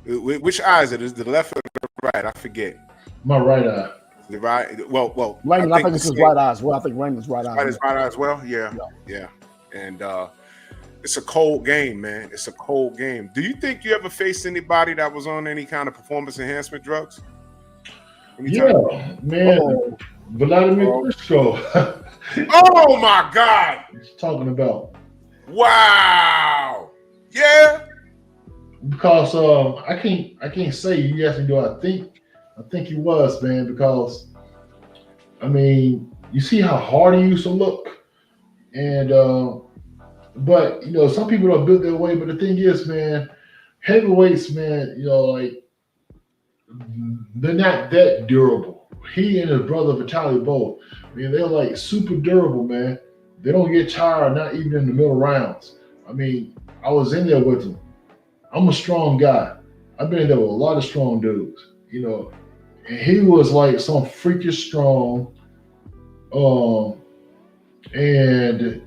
Which eye is it? Is it the left or the right? I forget. My right eye. The right. Well. Raymond, I think it's his right eye as well. I think Raymond's right eye. His right eye as well. Yeah. And it's a cold game, man. It's a cold game. Do you think you ever faced anybody that was on any kind of performance enhancement drugs? Anytime? Yeah, man. Vladimir Klitschko. Oh my God! He's talking about. Wow. Yeah. Because I can't say. You asked me, do I think? I think he was, man. Because I mean, you see how hard he used to look, and but some people don't build their way. But the thing is, man, heavyweights, man, like they're not that durable. He and his brother Vitaly both, man, they're like super durable, man. They don't get tired, not even in the middle rounds. I mean, I was in there with them. I'm a strong guy. I've been there with a lot of strong dudes, and he was like some freakish strong. And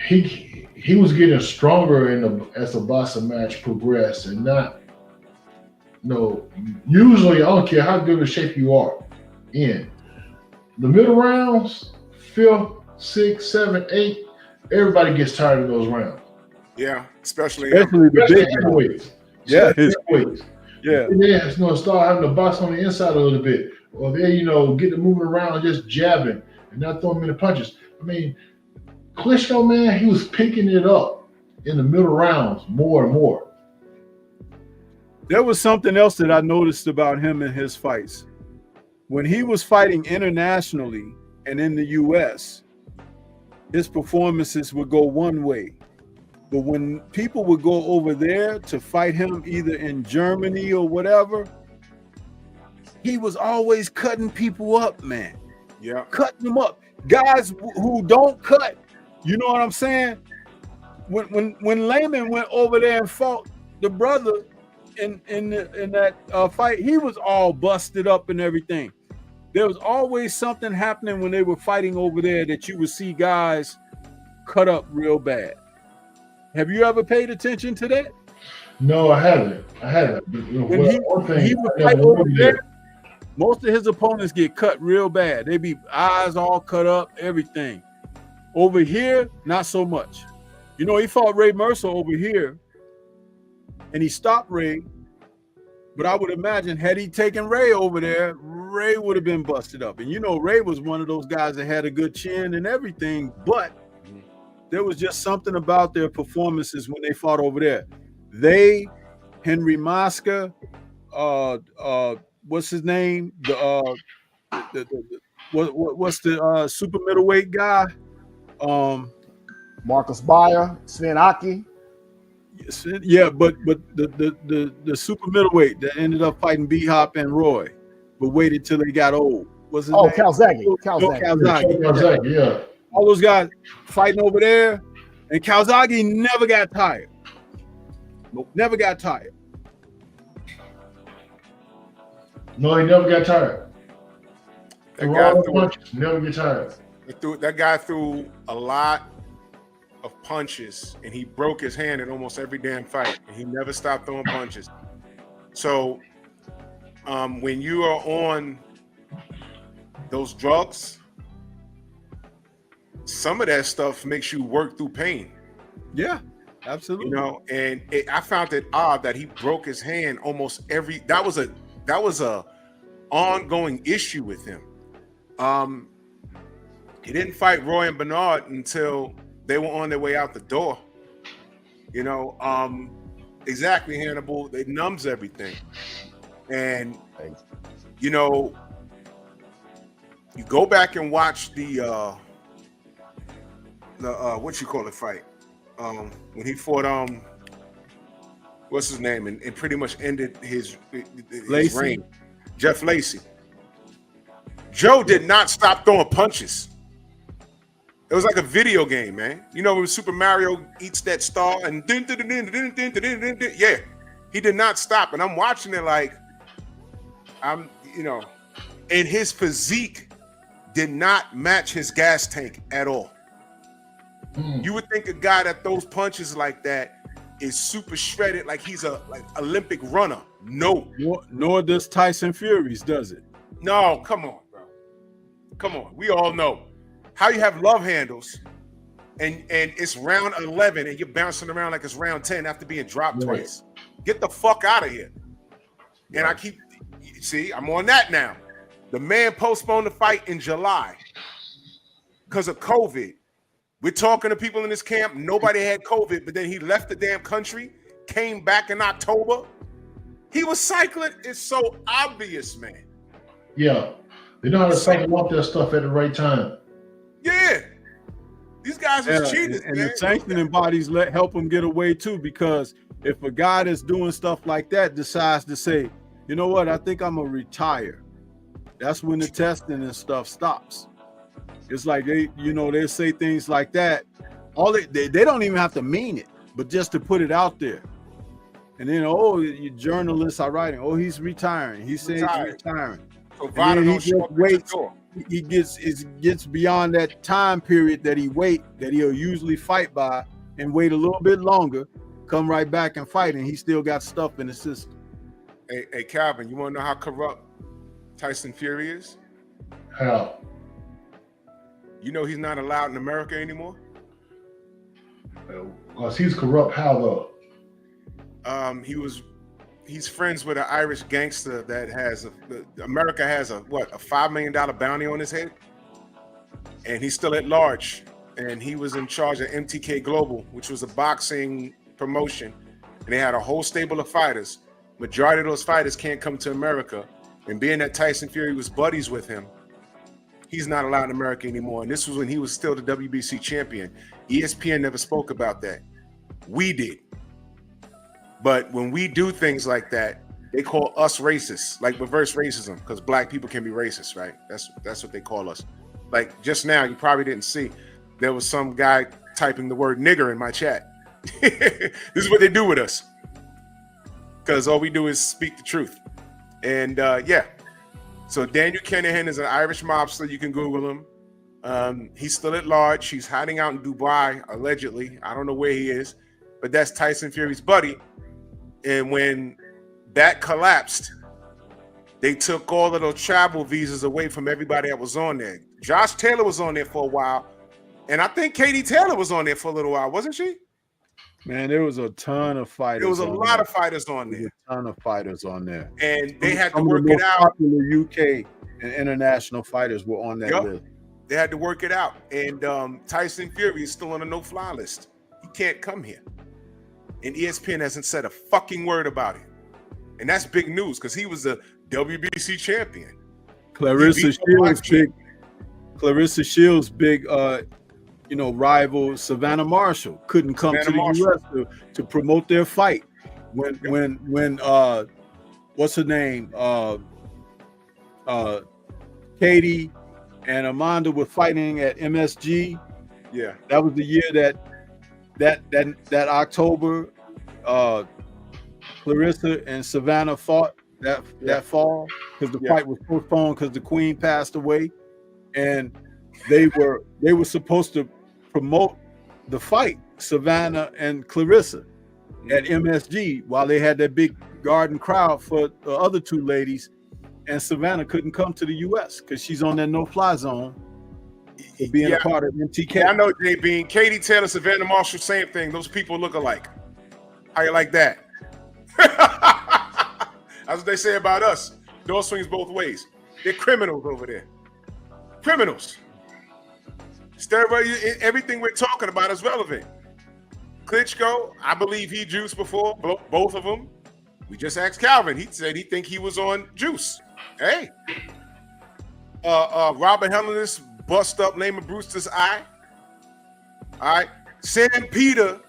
he was getting stronger as the boxing match progressed, and not. No, usually I don't care how good of shape you are in the middle rounds, 5th, 6th, 7th, 8th, everybody gets tired of those rounds. Yeah, especially the big heavyweights. Yeah, heavyweights. Yeah. And then start having to box on the inside a little bit, or they get them moving around, just jabbing and not throwing many punches. I mean, Klitschko, man, he was picking it up in the middle rounds more and more. There was something else that I noticed about him in his fights. When he was fighting internationally and in the US, his performances would go one way. But when people would go over there to fight him either in Germany or whatever, he was always cutting people up, man. Yeah. Cutting them up. Guys who don't cut, you know what I'm saying? When Layman went over there and fought the brother in that fight, he was all busted up and everything. There was always something happening when they were fighting over there that you would see guys cut up real bad. Have you ever paid attention to that? No, I haven't. When he would fight over there, most of his opponents get cut real bad. They be eyes all cut up, everything. Over here, not so much. He fought Ray Mercer over here, and he stopped Ray. But I would imagine had he taken Ray over there, Ray would have been busted up. And Ray was one of those guys that had a good chin and everything, but there was just something about their performances when they fought over there. They, Henry Mosca, what's his name? What's the super middleweight guy? Marcus Bayer, Sven Aki. Yeah, but the super middleweight that ended up fighting B-Hop and Roy, but waited till they got old. What's his name? Calzaghe. Calzaghe, yeah. All those guys fighting over there, and Calzaghe never got tired. Never got tired. No, he never got tired. That Never get tired. That guy threw a lot of punches, and he broke his hand in almost every damn fight, and he never stopped throwing punches. So when you are on those drugs, some of that stuff makes you work through pain. Yeah, absolutely. You know, and I found it odd that he broke his hand almost every. That was a ongoing issue with him. He didn't fight Roy and Bernard until they were on their way out the door. You know, exactly, Hannibal. It numbs everything, and you know, you go back and watch the what you call it fight when he fought what's his name and pretty much ended his reign. Jeff Lacey. Joe did not stop throwing punches. It was like a video game, man. You know when Super Mario eats that star and yeah, he did not stop. And I'm watching it like and his physique did not match his gas tank at all. You would think a guy that throws punches like that is super shredded, like he's a Olympic runner. No. Nor does Tyson Fury's, does it? No, come on, bro. Come on. We all know how you have love handles and it's round 11 and you're bouncing around like it's round 10 after being dropped twice. Get the fuck out of here. And I'm on that now. The man postponed the fight in July because of COVID. We're talking to people in this camp. Nobody had COVID, but then he left the damn country, came back in October. He was cycling. It's so obvious, man. Yeah. They know how to cycle up that stuff at the right time. Yeah. These guys are cheaters, and man. the sanctioning bodies help them get away too, because if a guy that's doing stuff like that decides to say, you know what, I think I'm gonna retire, that's when the testing and stuff stops. It's like they say things like that. All they don't even have to mean it, but just to put it out there. And then, you journalists are writing, he's retiring. He says he's retiring. So and then he just waits. He gets beyond that time period that he'll usually fight by, and wait a little bit longer, come right back and fight, and he still got stuff in the system. Hey, Calvin, you want to know how corrupt Tyson Fury is? How? You know he's not allowed in America anymore? Because he's corrupt. How though? He's friends with an Irish gangster that has America has a $5 million bounty on his head, and he's still at large. And he was in charge of MTK Global, which was a boxing promotion, and they had a whole stable of fighters. Majority of those fighters can't come to America, and being that Tyson Fury was buddies with him, he's not allowed in America anymore. And this was when he was still the WBC champion. ESPN never spoke about that. We did. But when we do things like that, they call us racist, like reverse racism, because black people can be racist, right? That's what they call us. Like just now, you probably didn't see, there was some guy typing the word nigger in my chat. This is what they do with us, because all we do is speak the truth. And so Daniel Kinahan is an Irish mobster. You can Google him. He's still at large. He's hiding out in Dubai, allegedly. I don't know where he is, but that's Tyson Fury's buddy. And when that collapsed, they took all of those travel visas away from everybody that was on there. Josh Taylor was on there for a while, and I think Katie Taylor was on there for a little while, wasn't she? Man, there was a ton of fighters. There was a lot of fighters on there. A ton of fighters on there. And they had to work it out. Popular UK and international fighters were on that list. They had to work it out. And Tyson Fury is still on a no-fly list. He can't come here. And ESPN hasn't said a fucking word about it. And that's big news because he was a WBC champion. Clarissa Shields' big rival Savannah Marshall couldn't come to the US to promote their fight. When what's her name? Katie and Amanda were fighting at MSG. Yeah. That was the year that October Clarissa and Savannah fought that fall, because the fight was postponed because the Queen passed away, and they were supposed to promote the fight, Savannah and Clarissa, at MSG, while they had that big garden crowd for the other two ladies. and Savannah couldn't come to the U.S. because she's on that no-fly zone for being a part of MTK. Yeah, I know, J Bean. Katie Taylor, Savannah Marshall, same thing. Those people look alike. How you like that? That's what they say about us. Door swings both ways. They're criminals over there. Criminals. Everything we're talking about is relevant. Klitschko, I believe he juiced before, both of them. We just asked Calvin. He said he think he was on juice. Hey. Robert Helenius bust up Layman Brewster's eye. All right. Sam Peter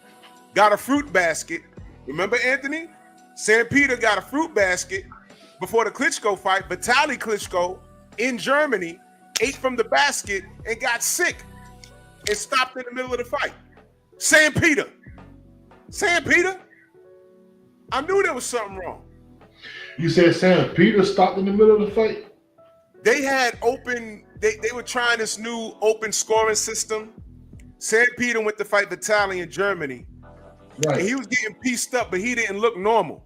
got a fruit basket. Remember, Anthony? Sam Peter got a fruit basket before the Klitschko fight. Vitaly Klitschko in Germany ate from the basket and got sick and stopped in the middle of the fight. Sam Peter. I knew there was something wrong. You said Sam Peter stopped in the middle of the fight? They had they were trying this new open scoring system. Sam Peter went to fight Vitaly in Germany. Right. And he was getting pieced up, but he didn't look normal.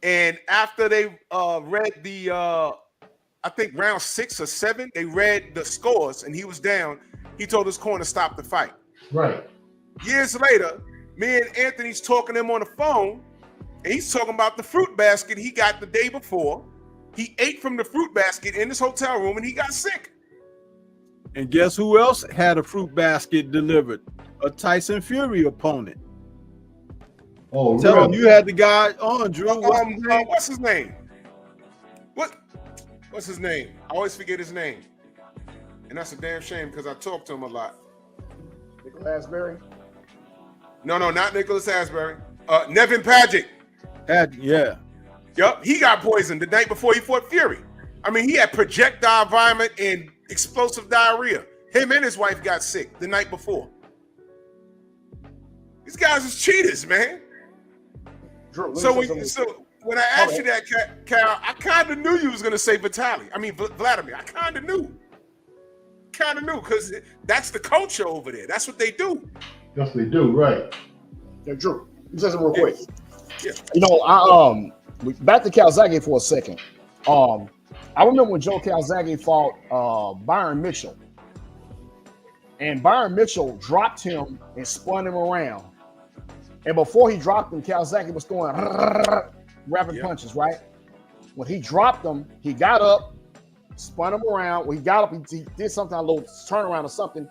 And after they read the, I think round 6 or 7, they read the scores and he was down. He told his corner to stop the fight. Right. Years later, me and Anthony's talking to him on the phone, and he's talking about the fruit basket he got the day before. He ate from the fruit basket in his hotel room and he got sick. And guess who else had a fruit basket delivered? A Tyson Fury opponent. Oh, Tell really? him you had the guy on, Drew. What's his name? What's his name? I always forget his name. And that's a damn shame because I talk to him a lot. Nicholas Asbury? No, not Nicholas Asbury. Nevin Padgett. Yeah. Yup, he got poisoned the night before he fought Fury. I mean, he had projectile vomit and explosive diarrhea. Him and his wife got sick the night before. These guys is cheaters, man. Drew, So when I asked you that, Cal, I kind of knew you was going to say Vitaly. I mean, Vladimir. I kind of knew. Because that's the culture over there. That's what they do. Yes, they do. Right. Yeah, Drew, just real quick. Yeah. You know, back to Calzaghe for a second. I remember when Joe Calzaghe fought Byron Mitchell. And Byron Mitchell dropped him and spun him around. And before he dropped him, Calzaghe was throwing rapid punches, right? When he dropped him, he got up, spun him around. When he got up, he did something, a little turnaround or something,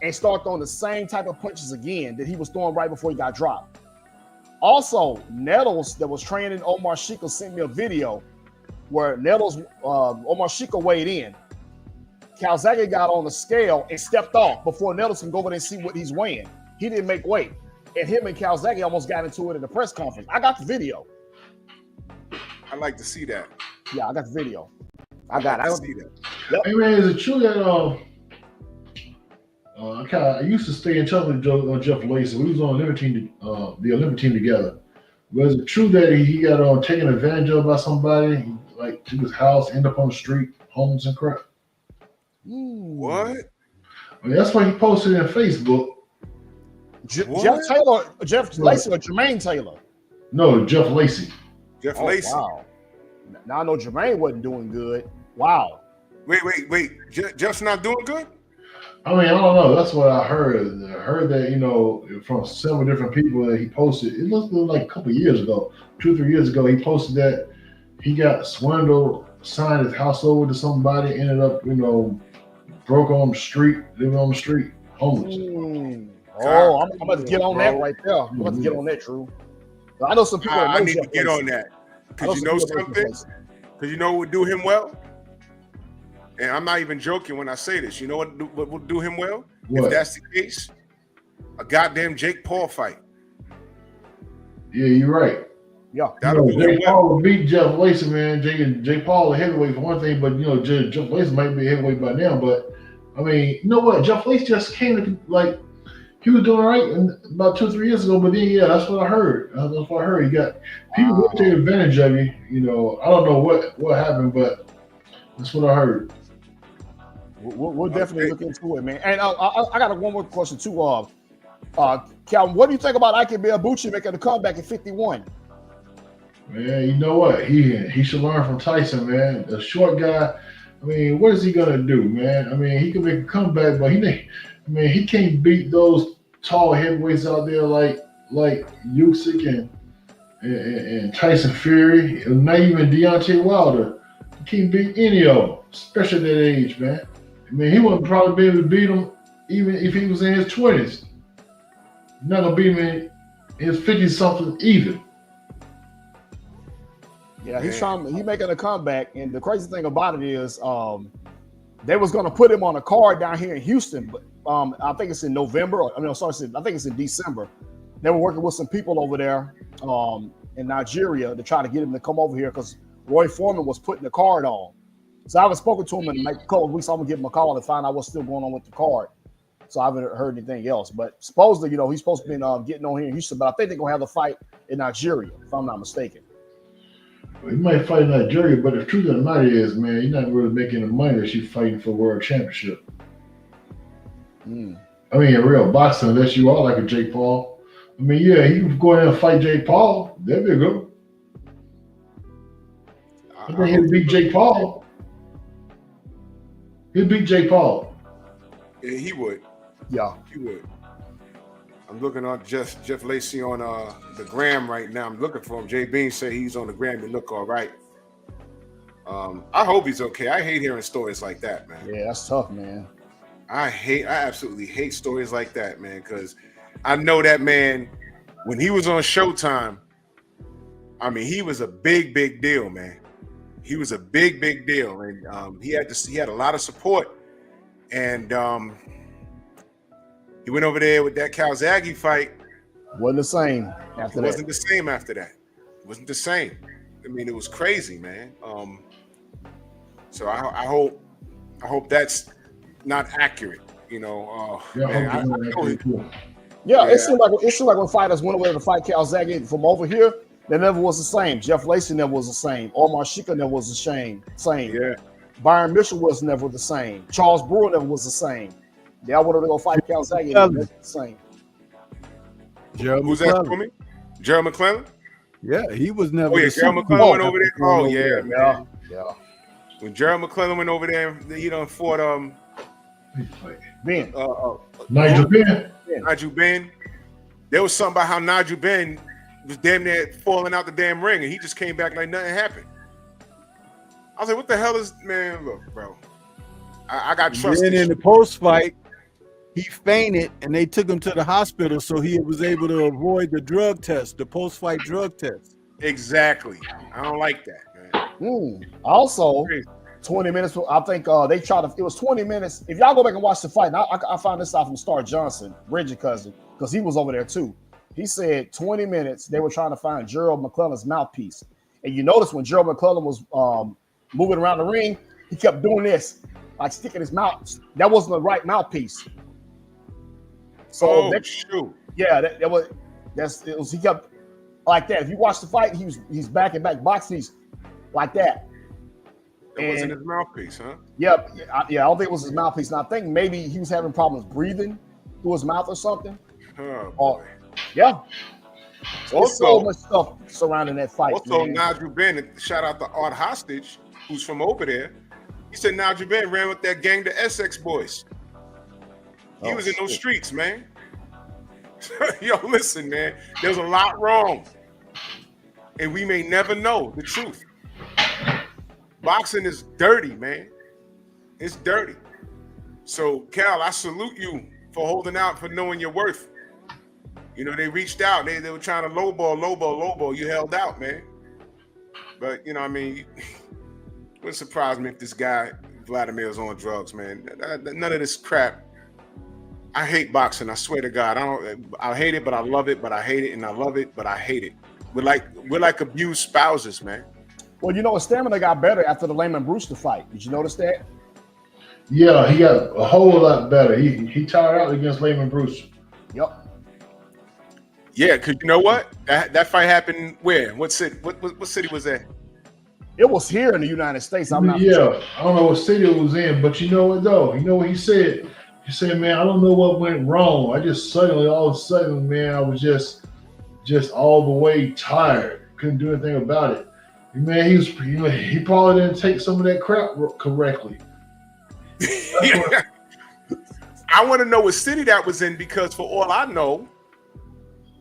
and started throwing the same type of punches again that he was throwing right before he got dropped. Also, Nettles, that was training Omar Shiko, sent me a video where Nettles, Omar Shiko weighed in. Calzaghe got on the scale and stepped off before Nettles can go over there and see what he's weighing. He didn't make weight. And him and Calzaghe almost got into it in the press conference. I got the video. I'd like to see that. Yeah, I got the video. I got it. See that. Yep. Hey man, is it true that I used to stay in touch with Jeff Lacey. We was on the Olympic team together. Was it true that he got taken advantage of by somebody, like to his house, end up on the street, homeless and crap? What? I mean, that's why he posted it on Facebook. Jeff Lacey or Jermaine Taylor? No, Jeff Lacey. Jeff Lacey. Wow. Now I know Jermaine wasn't doing good. Wow. Wait. Jeff's not doing good? I mean, I don't know. That's what I heard. I heard that, from several different people that he posted. It must have been like a couple of years ago, 2 or 3 years ago. He posted that he got swindled, signed his house over to somebody, ended up, broke on the street, living on the street, homeless. Oh, I'm about to get on that right there. I'm about to get on that, Drew. I know some people. I need to get on that. Because you know something? Because you know what would do him well? And I'm not even joking when I say this. You know what would do him well? What? If that's the case, a goddamn Jake Paul fight. Yeah, you're right. Yeah. Jake Paul would beat Jeff Lacey, man. Jake Paul a heavyweight for one thing, but Jeff Lacey might be a heavyweight by now. But I mean, you know what? Jeff Lacey just came to he was doing all right about 2 or 3 years ago, but then that's what I heard. That's what I heard. He got people will take advantage of you. I don't know what happened, but that's what I heard. We'll definitely look into it, man. And I got one more question too. Calvin, what do you think about Ike Miyabuchi making a comeback at 51? Man, you know what? He should learn from Tyson, man. The short guy. I mean, what is he gonna do, man? I mean, he can make a comeback, but he can't beat those tall heavyweights out there like Usyk and Tyson Fury, and not even Deontay Wilder. He can't beat any of them, especially at that age, man. I mean, he wouldn't probably be able to beat him even if he was in his 20s. Not gonna beat him in his 50 something either. Yeah, he's making a comeback, and the crazy thing about it is, they was going to put him on a card down here in Houston, but I think it's in November. I think it's in December. They were working with some people over there in Nigeria to try to get him to come over here because Roy Foreman was putting the card on. So I haven't spoken to him in like a couple of weeks. I'm gonna give him a call and find out what's still going on with the card. So I haven't heard anything else. But supposedly, he's supposed to be getting on here in Houston, but I think they're gonna have the fight in Nigeria, if I'm not mistaken. He might fight in Nigeria, but the truth of the matter is, man, you're not really making the money that you're fighting for world championship. I mean, in real boxing, unless you are like a Jake Paul. I mean, yeah, he could go in and fight Jake Paul. That'd be good. I think he'll beat Jake Paul. He'll beat Jake Paul. Yeah, he would. Yeah, he would. I'm looking on Jeff Lacey on the gram right now. I'm looking for him. Jay Bean said he's on the gram. He look all right. I hope he's okay. I hate hearing stories like that, man. Yeah, that's tough, man. I absolutely hate stories like that, man, because I know that man, when he was on Showtime, I mean, he was a big deal, man. He was a big deal, and he had a lot of support, and he went over there with that Calzaghe fight. Wasn't the same after that. It wasn't the same after that. It wasn't the same. I mean, it was crazy, man. So I hope that's not accurate. It seemed like when fighters went away to fight Calzaghe from over here, they never was the same. Jeff Lacey never was the same. Omar Shika never was the same. Yeah. Byron Mitchell was never the same. Charles Brewer never was the same. They all wanted to go fight Calzaghe. Never the same. Who's that for me? Gerald McClellan? Yeah, he was never. Oh yeah, Gerald McClellan went over there. Oh yeah, man. Yeah. When Gerald McClellan went over there, he done fought Ben. Nigel Benn. Nigel Benn. There was something about how Nigel Benn was damn near falling out the damn ring, and he just came back like nothing happened. I was like, "What the hell is man? Look, bro, I got trust." And in the post fight, he fainted, and they took him to the hospital, so he was able to avoid the drug test, the post fight drug test. Exactly. I don't like that, man. Also, 20 minutes. I think they tried to. It was 20 minutes. If y'all go back and watch the fight, I found this out from Star Johnson, Reggie cousin, because he was over there too. He said 20 minutes. They were trying to find Gerald McClellan's mouthpiece, and you notice when Gerald McClellan was moving around the ring, he kept doing this, like sticking his mouth. That wasn't the right mouthpiece. So shoot. Yeah, he kept like that. If you watch the fight, he's back and back boxing. He's like that. It wasn't his mouthpiece, huh? Yeah. I don't think it was his mouthpiece. And I think maybe he was having problems breathing through his mouth or something. Oh boy. Yeah. So there's so much stuff surrounding that fight. Also, Nigel Benn, shout out to Art Hostage, who's from over there. He said Nigel Benn ran with that gang, the Essex Boys. He was in those streets, man. Yo, listen, man. There's a lot wrong. And we may never know the truth. Boxing is dirty, man. It's dirty. So, Cal, I salute you for holding out, for knowing your worth. They reached out. They were trying to lowball. You held out, man. But, I mean, it wouldn't surprise me if this guy, Vladimir's on drugs, man. None of this crap. I hate boxing. I swear to God. I hate it, but I love it. But I hate it, and I love it, but I hate it. We're like abused spouses, man. Well, his stamina got better after the Layman Brewster fight. Did you notice that? Yeah, he got a whole lot better. He tired out against Layman Brewster. Yep. Yeah, because you know what? That fight happened where? What city? What city was that? It was here in the United States. I'm not sure. I don't know what city it was in, but you know what though? You know what he said? He said, man, I don't know what went wrong. I just suddenly, all of a sudden, man, I was just all the way tired. couldn't do anything about it. Man, he probably didn't take some of that crap correctly. I want to know what city that was in, because for all I know,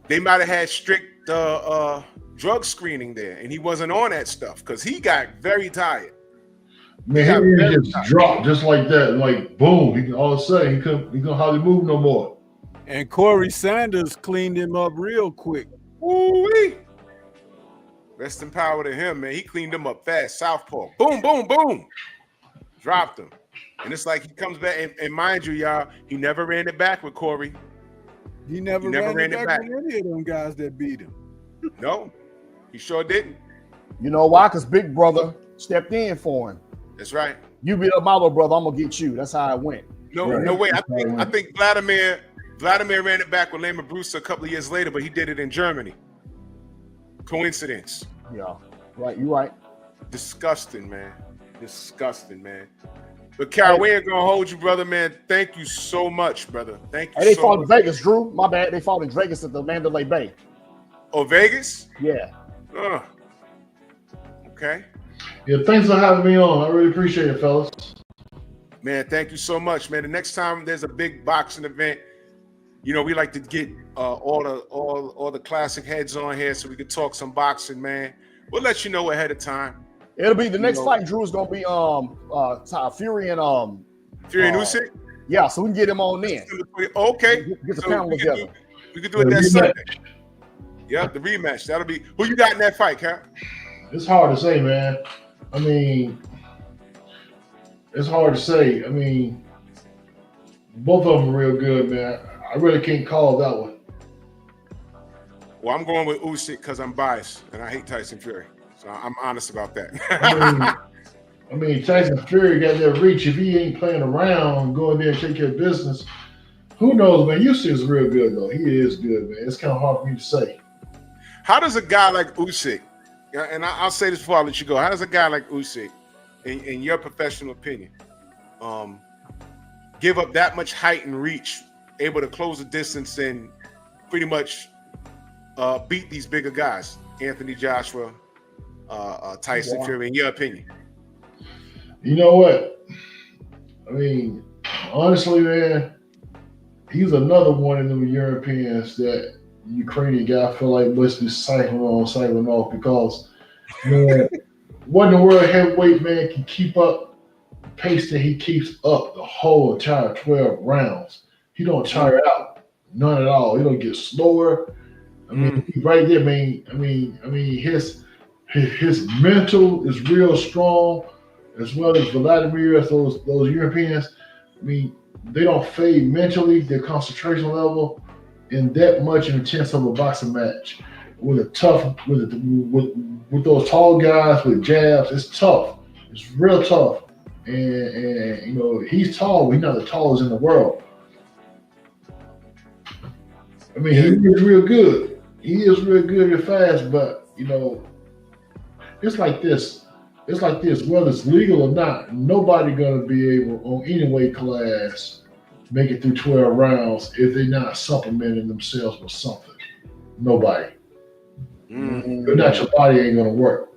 they might have had strict drug screening there, and he wasn't on that stuff because he got very tired. Man, he didn't just drop just like that, like boom. All of a sudden he couldn't hardly move no more. And Corey Sanders cleaned him up real quick. Ooh-wee. Rest in power to him, man. He cleaned him up fast. Southpaw. Boom, boom, boom. Dropped him. And it's like he comes back, and mind you, y'all, he never ran it back with Corey. He never ran it back with any of them guys that beat him. No, he sure didn't. You know why? Because Big Brother stepped in for him. That's right. You beat up my little brother, I'm gonna get you. That's how it went. No way. I think Vladimir ran it back with Lehman Bruce a couple of years later, but he did it in Germany. Coincidence. Yeah, right. You're right. Disgusting, man. Disgusting, man. But Cal, we ain't gonna hold you, brother, man. Thank you so much, brother. Thank you. Hey, they so fought much. in Vegas, Drew. My bad. They fought in Vegas at the Mandalay Bay. Oh, Vegas? Yeah. Okay. Yeah, thanks for having me on. I really appreciate it, fellas. Man, thank you so much, man. The next time there's a big boxing event, you know, we like to get all the classic heads on here so we could talk some boxing, man. We'll let you know ahead of time. It'll be the next fight. Drew is gonna be Fury and Fury and Usyk. Yeah, so we can get him on then. Okay. Get the panel together. We can do it that Sunday. Yeah, the rematch. That'll be who you got in that fight, Cap. It's hard to say, man. I mean, it's hard to say. I mean, both of them are real good, man. I really can't call that one. Well, I'm going with Usyk because I'm biased and I hate Tyson Fury. So I'm honest about that. I mean, Tyson Fury got that reach. If he ain't playing around, go in there and take care of business, who knows, man? Usyk is real good, though. He is good, man. It's kind of hard for me to say. How does a guy like Usyk, and I'll say this before I let you go, how does a guy like Usyk, in your professional opinion, give up that much height and reach, able to close the distance and pretty much beat these bigger guys, Anthony Joshua, Tyson Fury, in your opinion? You know what? I mean, honestly, man, he's another one of them Europeans that Ukrainian guy feel like must be cycling off because, man, what in the world heavyweight man can keep up the pace that he keeps up the whole entire 12 rounds. He don't tire out, none at all. He don't get slower. I mean, he's right there. I mean, his mental is real strong, as well as Vladimir, as those Europeans. I mean, they don't fade mentally. Their concentration level in that much intense of a boxing match with those tall guys with jabs. It's tough. It's real tough. And you know, he's tall, but he's not the tallest in the world. I mean, he is real good. He is real good and fast, but you know, it's like this. It's like this, whether it's legal or not, nobody gonna be able on any weight class make it through 12 rounds if they're not supplementing themselves with something. Nobody. Your natural body ain't gonna work.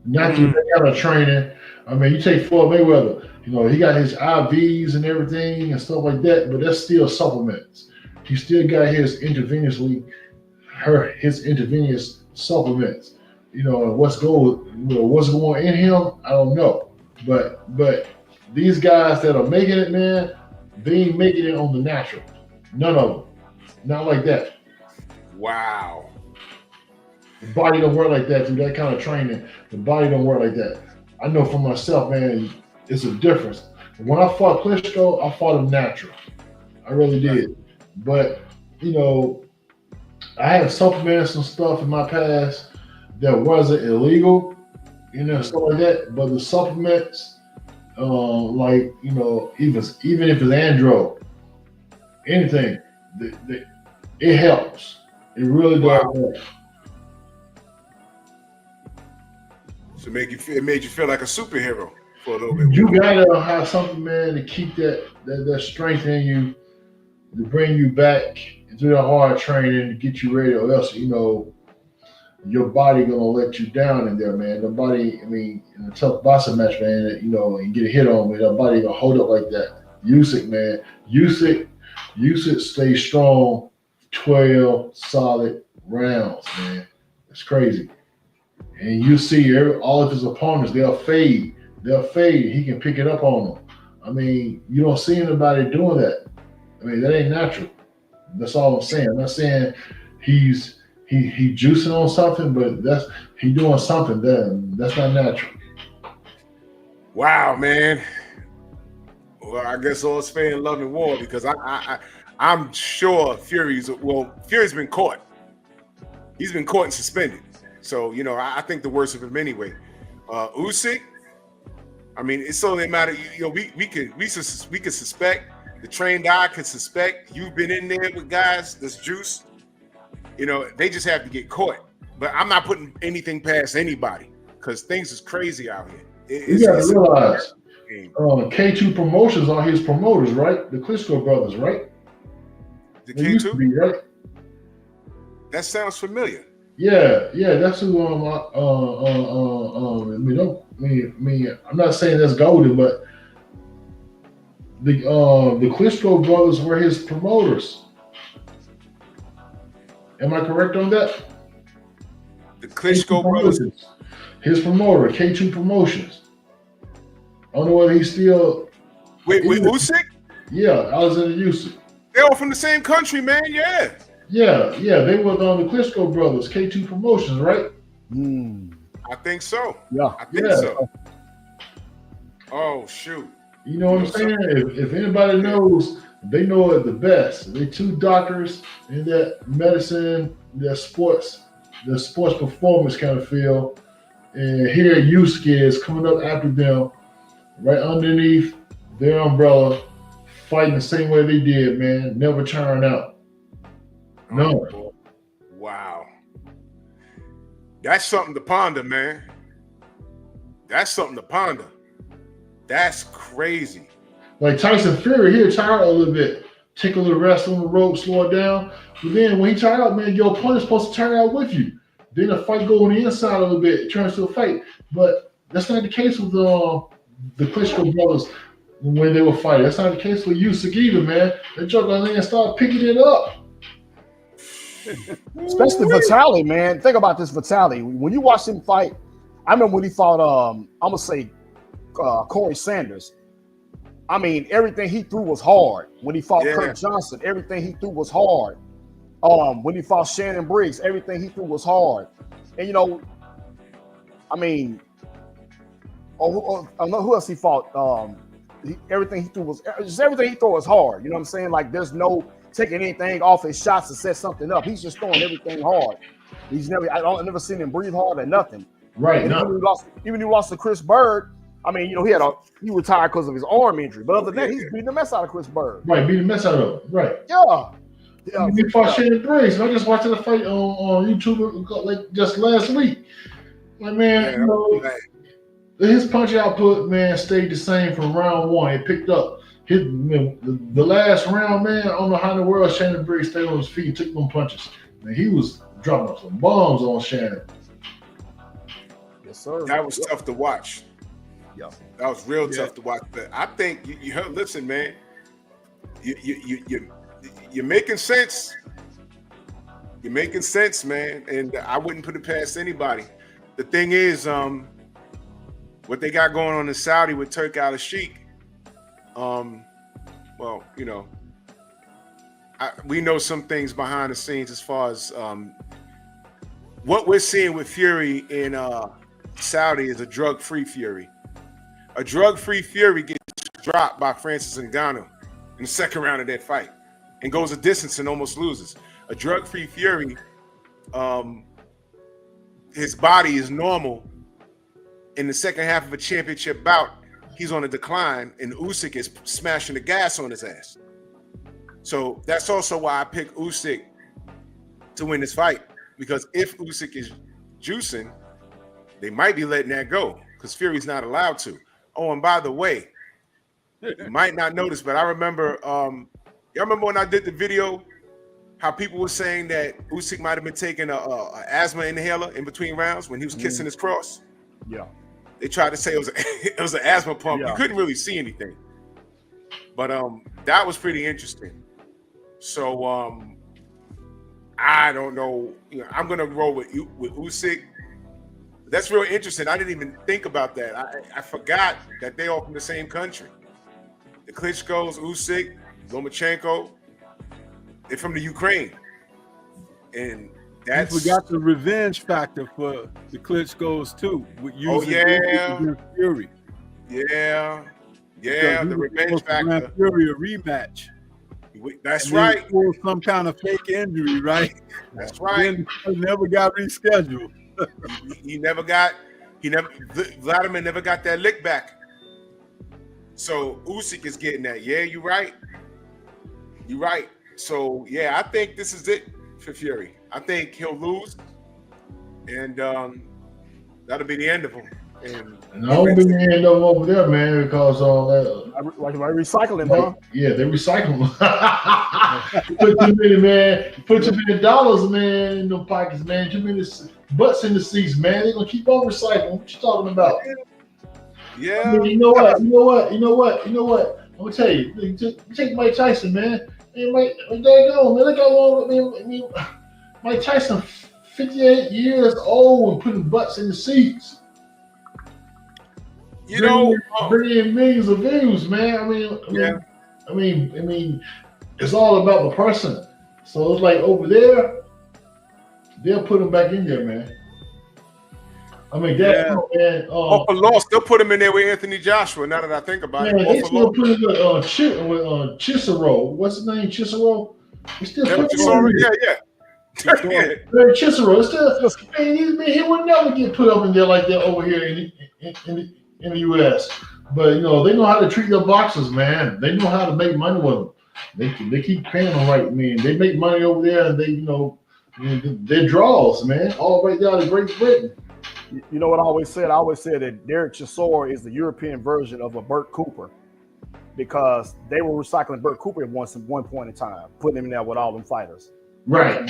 Natural kind of training. I mean, you take Floyd Mayweather, you know, he got his IVs and everything and stuff like that, but that's still supplements. He still got his intravenous supplements. You know, what's going in him, I don't know. But these guys that are making it, man, they ain't making it on the natural. None of them. Not like that. Wow. The body don't work like that through that kind of training. The body don't work like that. I know for myself, man, it's a difference. When I fought Klitschko, I fought him natural. I really did. But, you know, I had supplemented some stuff in my past that wasn't illegal, you know, stuff like that. But the supplements, like, you know, even if it's andro, anything, it helps. It really does help. So it made you feel like a superhero for a little bit. You gotta have something, man, to keep that strength in you, to bring you back through the hard training to get you ready, or else, you know, your body gonna let you down in there, man. The body, I mean, in a tough boxing match, man, you know, and get a hit on me, the body gonna hold up like that. Usyk, man, Usyk stay strong 12 solid rounds, man. It's crazy. And you see all of his opponents, they'll fade. They'll fade. He can pick it up on them. I mean, you don't see anybody doing that. I mean, that ain't natural. That's all I'm saying. I'm not saying he juicing on something, but he doing something then. That's not natural. Wow, man. Well, I guess all it's fair in love and war because I'm sure Fury's been caught. He's been caught and suspended. So, you know, I think the worst of him anyway. Usyk, I mean, it's only a matter, you know, we could suspect, the trained eye could suspect. You've been in there with guys that's juice. You know, they just have to get caught. But I'm not putting anything past anybody because things is crazy out here. You got to realize, K2 Promotions are his promoters, right? The Klitschko brothers, right? The They used to be, K2? right? That sounds familiar. Yeah, that's who I'm not saying that's golden, but the Klitschko brothers were his promoters. Am I correct on that? The Klitschko brothers. His promoter, K2 Promotions. I don't know whether he's still With Usyk? Yeah, Alexander Usyk. They're all from the same country, man. Yeah. Yeah, they were on the Klitschko brothers, K2 Promotions, right? I think so. Yeah. I think so. Oh, shoot. You know what I'm saying? If anybody knows, they know it the best. They two doctors in that medicine, that sports performance kind of field. And here Usyk is coming up after them, right underneath their umbrella, fighting the same way they did, man. Never turn out. No. Oh, wow. That's something to ponder, man. That's something to ponder. That's crazy. Like Tyson Fury, he'll tire out a little bit. Take a little rest on the rope, slow it down. But then when he tire out, man, your opponent's supposed to tire out with you. Then the fight go on the inside a little bit. It turns to a fight. But that's not the case with the Klitschko brothers when they were fighting. That's not the case with Usyk either, man. They jump on there and start picking it up. Especially Vitali, man. Think about this Vitali. When you watch him fight, I remember when he fought, I'm going to say Corey Sanders. I mean, everything he threw was hard. When he fought Kurt Johnson, everything he threw was hard. When he fought Shannon Briggs, everything he threw was hard. And, you know, I mean, I don't know who else he fought. Everything he threw was hard. You know what I'm saying? Like, there's no taking anything off his shots to set something up. He's just throwing everything hard. I've never seen him breathe hard or nothing. Right. Even when he lost to Chris Bird, I mean, you know, he retired because of his arm injury. But other than that, he's beating the mess out of Chris Bird. Right, beating the mess out of him. Right. Yeah. He fought Shannon Briggs. I just watched the fight on YouTube like just last week. Like, man, you know, his punch output, man, stayed the same from round one. It picked up. The last round, man, I don't know how in the world Shannon Briggs stayed on his feet and took them punches. Man, he was dropping some bombs on Shannon. Yes, sir. That was tough to watch. Yeah. That was real tough to watch. But I think you heard, listen, man, you're making sense. You're making sense, man. And I wouldn't put it past anybody. The thing is, what they got going on in Saudi with Turk al-Sheikh, well, you know, we know some things behind the scenes as far as what we're seeing with Fury in Saudi is a drug-free Fury. A drug-free Fury gets dropped by Francis Ngannou in the second round of that fight and goes a distance and almost loses. A drug-free Fury, his body is normal. In the second half of a championship bout, he's on a decline, and Usyk is smashing the gas on his ass. So that's also why I picked Usyk to win this fight, because if Usyk is juicing, they might be letting that go because Fury's not allowed to. Oh, and by the way, you might not notice, but I remember, y'all remember when I did the video how people were saying that Usyk might have been taking a asthma inhaler in between rounds when he was kissing his cross. Yeah. They tried to say it was it was an asthma pump. Yeah. You couldn't really see anything, but that was pretty interesting. So I don't know. You know, I'm gonna roll with Usyk. That's real interesting. I didn't even think about that. I forgot that they all from the same country. The Klitschko's, Usyk, Lomachenko, they're from the Ukraine, and that's you forgot the revenge factor for the Klitschko's too. With using Fury. Yeah, the revenge factor. Fury a rematch. That's right. Some kind of fake injury, right? That's right. Then never got rescheduled. Vladimir never got that lick back. So Usyk is getting that. Yeah, you're right. You're right. So yeah, I think this is it for Fury. I think he'll lose, and that'll be the end of him. And I don't think they end up over there, man, because like recycling, huh? Yeah, they recycle them. Put too many, man. Put too many dollars, man, in the pockets, man. Too many butts in the seats, man. They're gonna keep on recycling. What you talking about? Yeah. I mean, you know what? I'm gonna tell you. Just take Mike Tyson, man. And there you go, man. Look how long. I mean, Mike Tyson, 58 years old, and putting butts in the seats. You know, bringing millions of views, man. I mean, it's all about the person. So it's like over there, they'll put him back in there, man. I mean, that's man. For loss, they'll put him in there with Anthony Joshua. Now that I think about it, they still put him with Cicero. What's his name? Cicero. They still put him Cicero. He would never get put up in there like that over here in the U.S. But you know, they know how to treat their boxers, man. They know how to make money with them. They keep paying them right, man. They make money over there, and they're draws, man. All right down to Great Britain. You know what I always said? I always said that Derek Chisora is the European version of a Burt Cooper, because they were recycling Burt Cooper at one point in time, putting him in there with all them fighters. Right.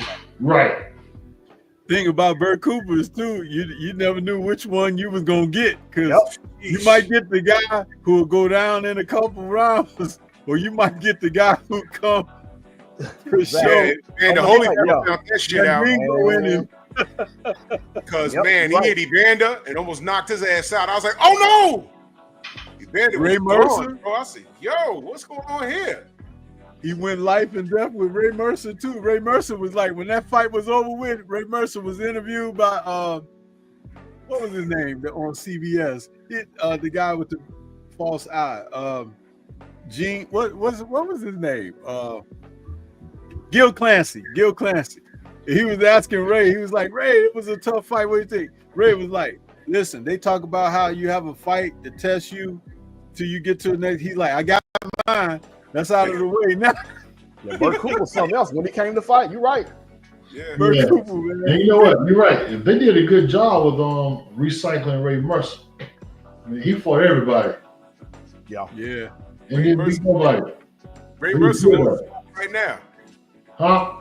Thing about Burt Cooper is too, you never knew which one you was gonna get, because you might get the guy who will go down in a couple rounds, or you might get the guy who come for sure. And the Holy found that shit out. Because man, he hit Evander and almost knocked his ass out. I was like, oh no! Evander Ray Mercer. Bro, I said, yo, what's going on here? He went life and death with Ray Mercer too. Ray Mercer was like, when that fight was over with, Ray Mercer was interviewed by what was his name on CBS? The guy with the false eye. Gene, what was his name? Gil Clancy. He was asking Ray, he was like, Ray, it was a tough fight. What do you think? Ray was like, listen, they talk about how you have a fight to test you till you get to the next. He's like, I got mine. That's out of the way now. Yeah, Burt Cooper was something else when he came to fight. You're right. Yeah. Burt Cooper, man. And you know what? You're right. They did a good job with recycling Ray Mercer. I mean, he fought everybody. Yeah. And he beat nobody. Ray Mercer wants smoke right now. Huh?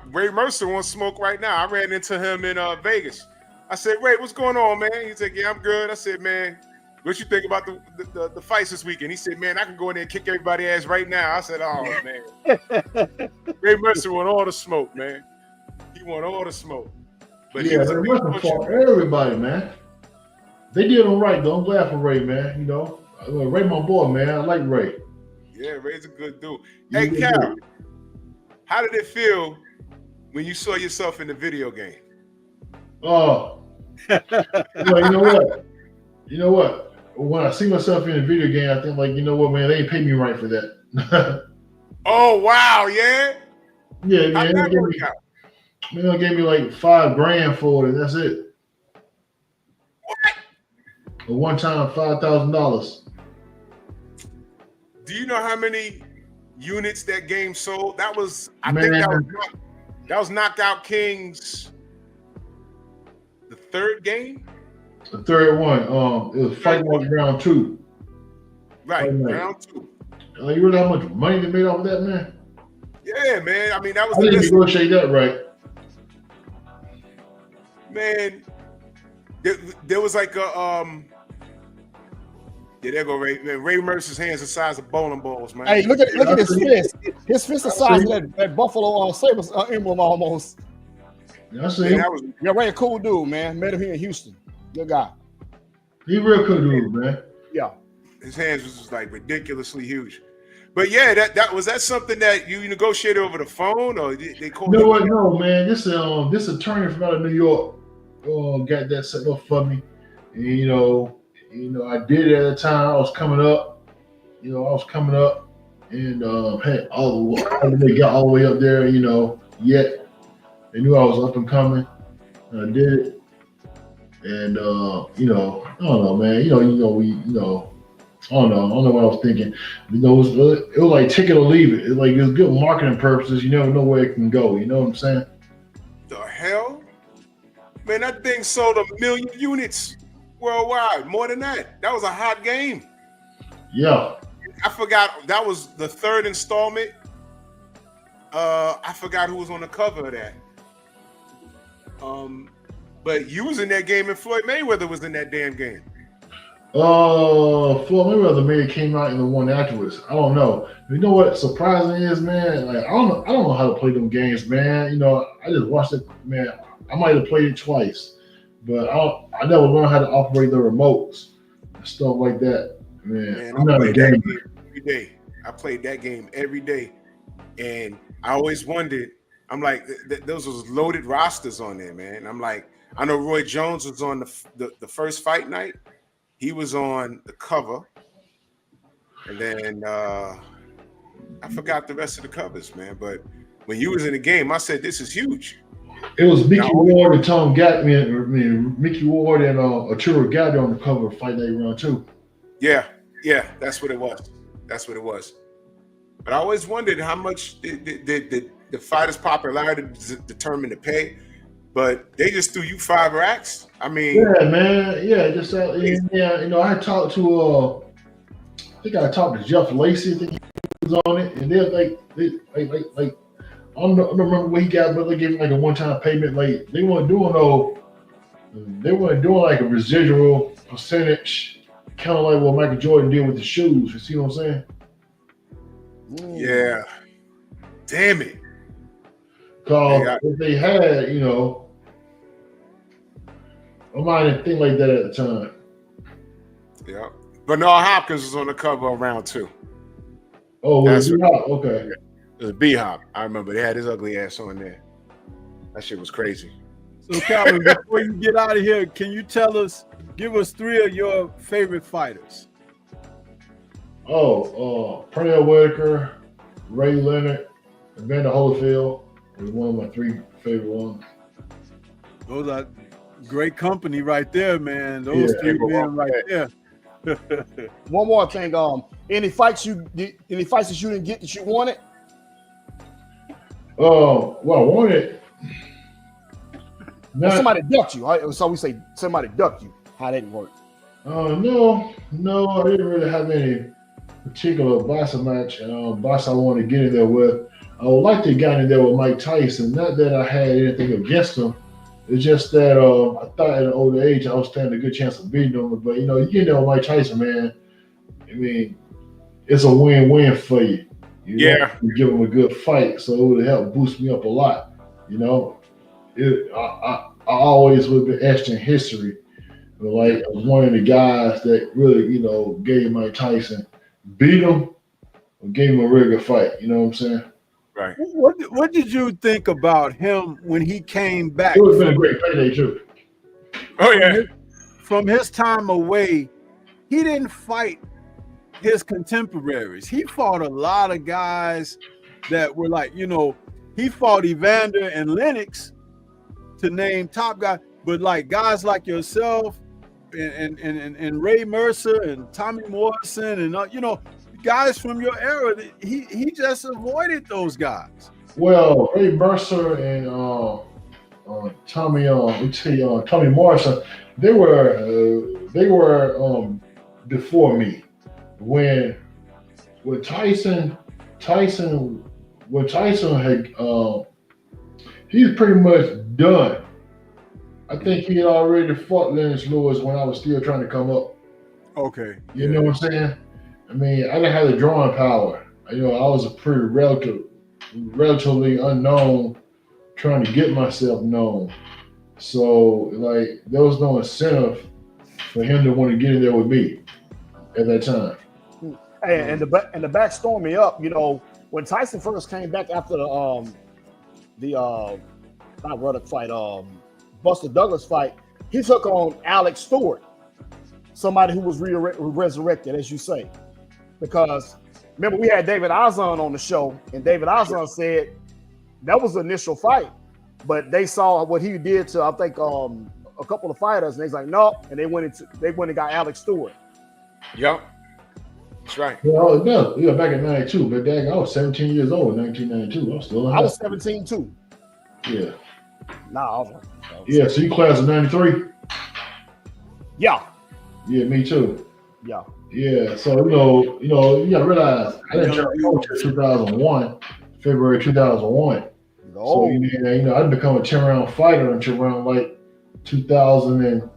Ray Mercer wants smoke right now. I ran into him in Vegas. I said, Ray, what's going on, man? He said, yeah, I'm good. I said, man, what you think about the fights this weekend? He said, man, I can go in there and kick everybody's ass right now. I said, oh, man. Ray Mercer want all the smoke, man. He want all the smoke. But yeah, Ray Mercer fought everybody, man. They did him right, though. I'm glad for Ray, man. You know, Ray, my boy, man. I like Ray. Yeah, Ray's a good dude. Hey, Cal, how did it feel when you saw yourself in the video game? Oh, well, you know what? When I see myself in a video game, I think, like, you know what, man, they ain't pay me right for that. Oh, wow, yeah? Yeah, man. They gave me like $5,000 for it, and that's it. What? A one-time $5,000. Do you know how many units that game sold? That was, I think that was Knockout Kings, the third game? The third one. It was Fight Night round 2. Right, round 2. You realize how much money they made off of that, man? Yeah, man. I mean, that was I the didn't best. negotiate that right. Man, there was like a yeah, there go Ray. Man, Ray Mercer's hands the size of bowling balls, man. Hey, look at his fist. His fist the size see. of that Buffalo Sabres emblem almost. I see Man, him. that was Yeah, Ray, a cool dude, man. Met him here in Houston. Good guy. He real cool dude, man. Yeah. his hands was just like ridiculously huge. But yeah, that something that you negotiated over the phone, or they called You know you? what? No, man. This attorney from out of New York got that set up for me. And, I did it at the time. I was coming up. I was coming up, and had they got all the way up there. Yet they knew I was up and coming. And I did it, and I don't know, man. I don't know what I was thinking. It was like take it or leave it. It was good marketing purposes. You never know where it can go. You know what I'm saying? The hell? Man, that thing sold 1 million units worldwide. More than that. That was a hot game. Yeah. I forgot. That was the third installment. I forgot who was on the cover of that. But you was in that game, and Floyd Mayweather was in that damn game. Floyd Mayweather maybe came out in the one afterwards. I don't know. You know what surprising is, man? Like I don't know how to play them games, man. I just watched it, man. I might have played it twice, but I never learned how to operate the remotes and stuff like that. Man, I'm not a gamer. Every day. I played that game every day, and I always wondered. I'm like, those was loaded rosters on there, man. I'm like, I know Roy Jones was on the first fight night. He was on the cover, and then I forgot the rest of the covers, man. But when you was in the game, I said, "This is huge." It was Mickey Ward and Tom Gatman. Mickey Ward and Arturo Gatti on the cover of Fight Night Round 2. Yeah, that's what it was. That's what it was. But I always wondered how much the fighters' popularity determined the pay. But they just threw you 5 racks. I mean, yeah, man, yeah, just I talked to I think I talked to Jeff Lacey. I think he was on it, and they're like I don't remember what he got, but they gave him like a one-time payment. Like they weren't doing like a residual percentage, kind of like what Michael Jordan did with the shoes. You see what I'm saying? Yeah. Damn it. Because if they had, I might didn't think like that at the time. Yeah. Bernard Hopkins was on the cover of round 2. Oh, That's okay. It was B-Hop. I remember they had his ugly ass on there. That shit was crazy. So, Calvin, before you get out of here, can you give us 3 of your favorite fighters? Pernell Whitaker, Ray Leonard, Evander Holyfield was one of my 3 favorite ones. Those are great company right there, man. Those 3 men right there. One more thing. Any fights that you didn't get that you wanted? Well, I wanted. Somebody ducked you. Right? So we say somebody ducked you. How that work? No, I didn't really have any particular boxing match. Box I wanted to get in there with. I would like to have gotten in there with Mike Tyson. Not that I had anything against him. It's just that I thought at an older age I was standing a good chance of beating him. But you get there with Mike Tyson, man. I mean, it's a win-win for you. You give him a good fight, so it would help boost me up a lot. I always would have been etched in history. Like I was one of the guys that really, gave Mike Tyson, beat him, or gave him a regular fight. You know what I'm saying? Right. What did you think about him when he came back? It would have been a great payday too. Oh yeah. From his time away, he didn't fight his contemporaries. He fought a lot of guys that were like, he fought Evander and Lennox to name top guys, but like guys like yourself and Ray Mercer and Tommy Morrison and guys from your era, he just avoided those guys. Well, Ray Mercer and Tommy Morrison, they were before me. When Tyson when Tyson had, he's pretty much done. I think he had already fought Lennox Lewis when I was still trying to come up. Okay. You know what I'm saying? I mean, I didn't have the drawing power. You know, I was a pretty relatively unknown, trying to get myself known. So, like, there was no incentive for him to want to get in there with me at that time. Hey, and the back storm me up. You know, when Tyson first came back after the not Ruddock fight, Buster Douglas fight, he took on Alex Stewart, somebody who was resurrected, as you say, because remember we had David Ozon on the show, and David Ozon said that was the initial fight, but they saw what he did to I think a couple of fighters, and they's like no, and they went and got Alex Stewart. Yep. That's right. Yeah, back in '92, but dang, I was 17 years old in 1992. I was still I was 17 too. Yeah. Nah, Yeah, so you class of '93? Yeah. Yeah, me too. Yeah. Yeah, so you gotta realize I didn't turn pro until 2001, February 2001. So I didn't become a 10-round fighter until around like 2000 and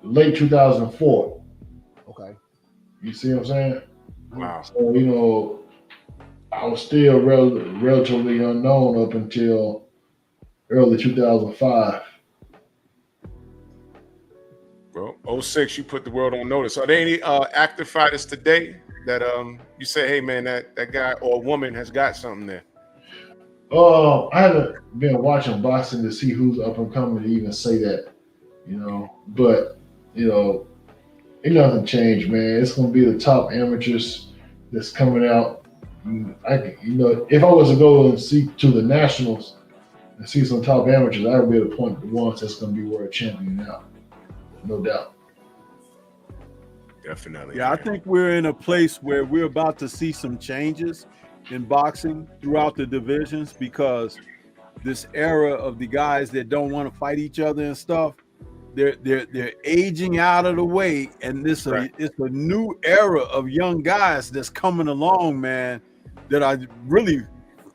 late 2004. Okay. You see what I'm saying? Wow. So I was still relatively unknown up until early 2005. Well, 06, you put the world on notice. Are there any active fighters today that you say, hey man, that guy or woman has got something there? I haven't been watching boxing to see who's up and coming to even say that, but it doesn't change, man. It's gonna be the top amateurs that's coming out. If I was to go and see to the nationals and see some top amateurs, I would be able to point to the ones that's gonna be world champion now. No doubt. Definitely. Yeah, I think we're in a place where we're about to see some changes in boxing throughout the divisions, because this era of the guys that don't want to fight each other and stuff, they're aging out of the way, and it's a new era of young guys that's coming along, man, that are really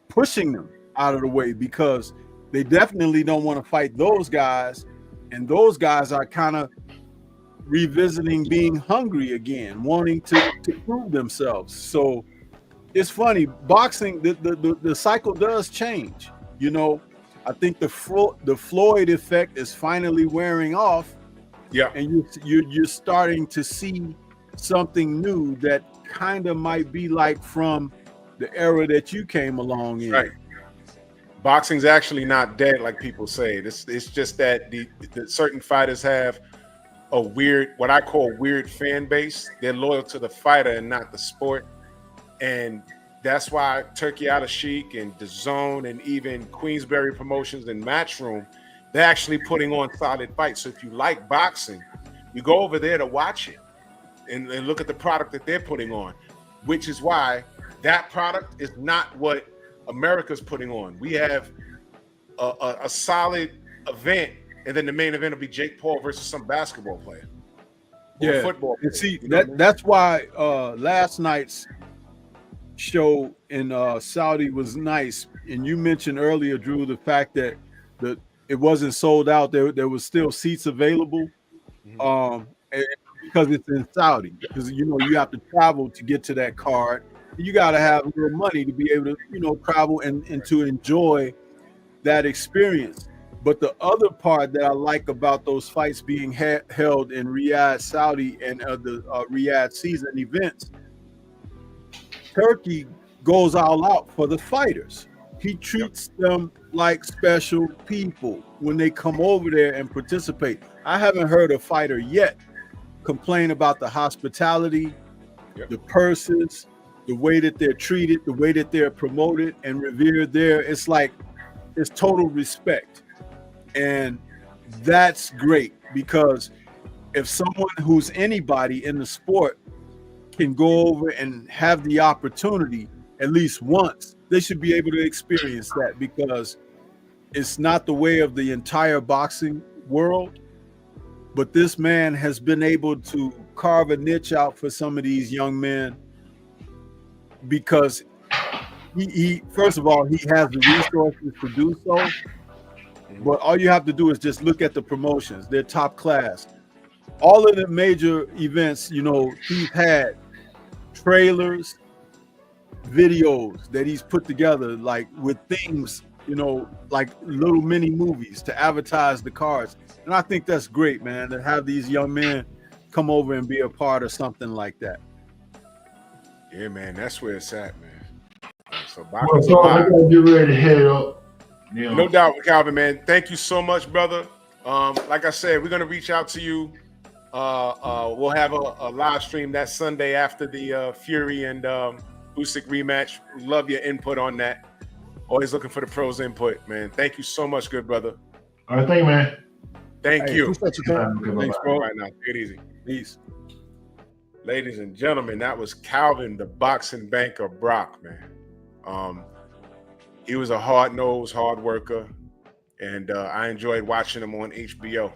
pushing them out of the way, because they definitely don't want to fight those guys. And those guys are kind of revisiting being hungry again, wanting to prove themselves. So it's funny, boxing, the cycle does change. I think the Floyd effect is finally wearing off. Yeah. And you're starting to see something new that kind of might be like from the era that you came along in. Right. Boxing's actually not dead like people say. It's just that the certain fighters have a weird, what I call weird fan base. They're loyal to the fighter and not the sport. And that's why Turkey Out of Sheik and DAZN and even Queensberry Promotions and Matchroom, they're actually putting on solid fights. So if you like boxing, you go over there to watch it and look at the product that they're putting on, which is why that product is not what America's putting on. We have a solid event, and then the main event will be Jake Paul versus some basketball player. Or football player. And see, that's why last night's show in Saudi was nice. And you mentioned earlier, Drew, the fact that it wasn't sold out. There was still seats available, and because it's in Saudi. Because you have to travel to get to that card. You got to have a little money to be able to travel and to enjoy that experience. But the other part that I like about those fights being held in Riyadh, Saudi, and the Riyadh season events, Turkey goes all out for the fighters. He treats them like special people when they come over there and participate. I haven't heard a fighter yet complain about the hospitality, the purses, the way that they're treated, the way that they're promoted and revered there. It's like, it's total respect. And that's great, because if someone who's anybody in the sport can go over and have the opportunity at least once, they should be able to experience that, because it's not the way of the entire boxing world. But this man has been able to carve a niche out for some of these young men, because he first of all, he has the resources to do so. But all you have to do is just look at the promotions. They're top class. All of the major events, you know, he's had trailers, videos that he's put together, like with things, you know, like little mini movies to advertise the cards. And I think that's great, man, to have these young men come over and be a part of something like that. Yeah, man, that's where it's at, man. So, Well, so I gotta get ready to head up. You know. No doubt, Calvin, man. Thank you so much, brother. Like I said, we're gonna reach out to you. We'll have a live stream that Sunday after the Fury and Usyk rematch. Love your input on that. Always looking for the pros input, man. Thank you so much, good brother. All right, thank you, man. Thank you. Appreciate you, man. Thanks, bro. All right, now, take it easy. Peace. Ladies and gentlemen, that was Calvin, the boxing banker Brock, man. He was a hard-nosed, hard worker, and I enjoyed watching him on HBO.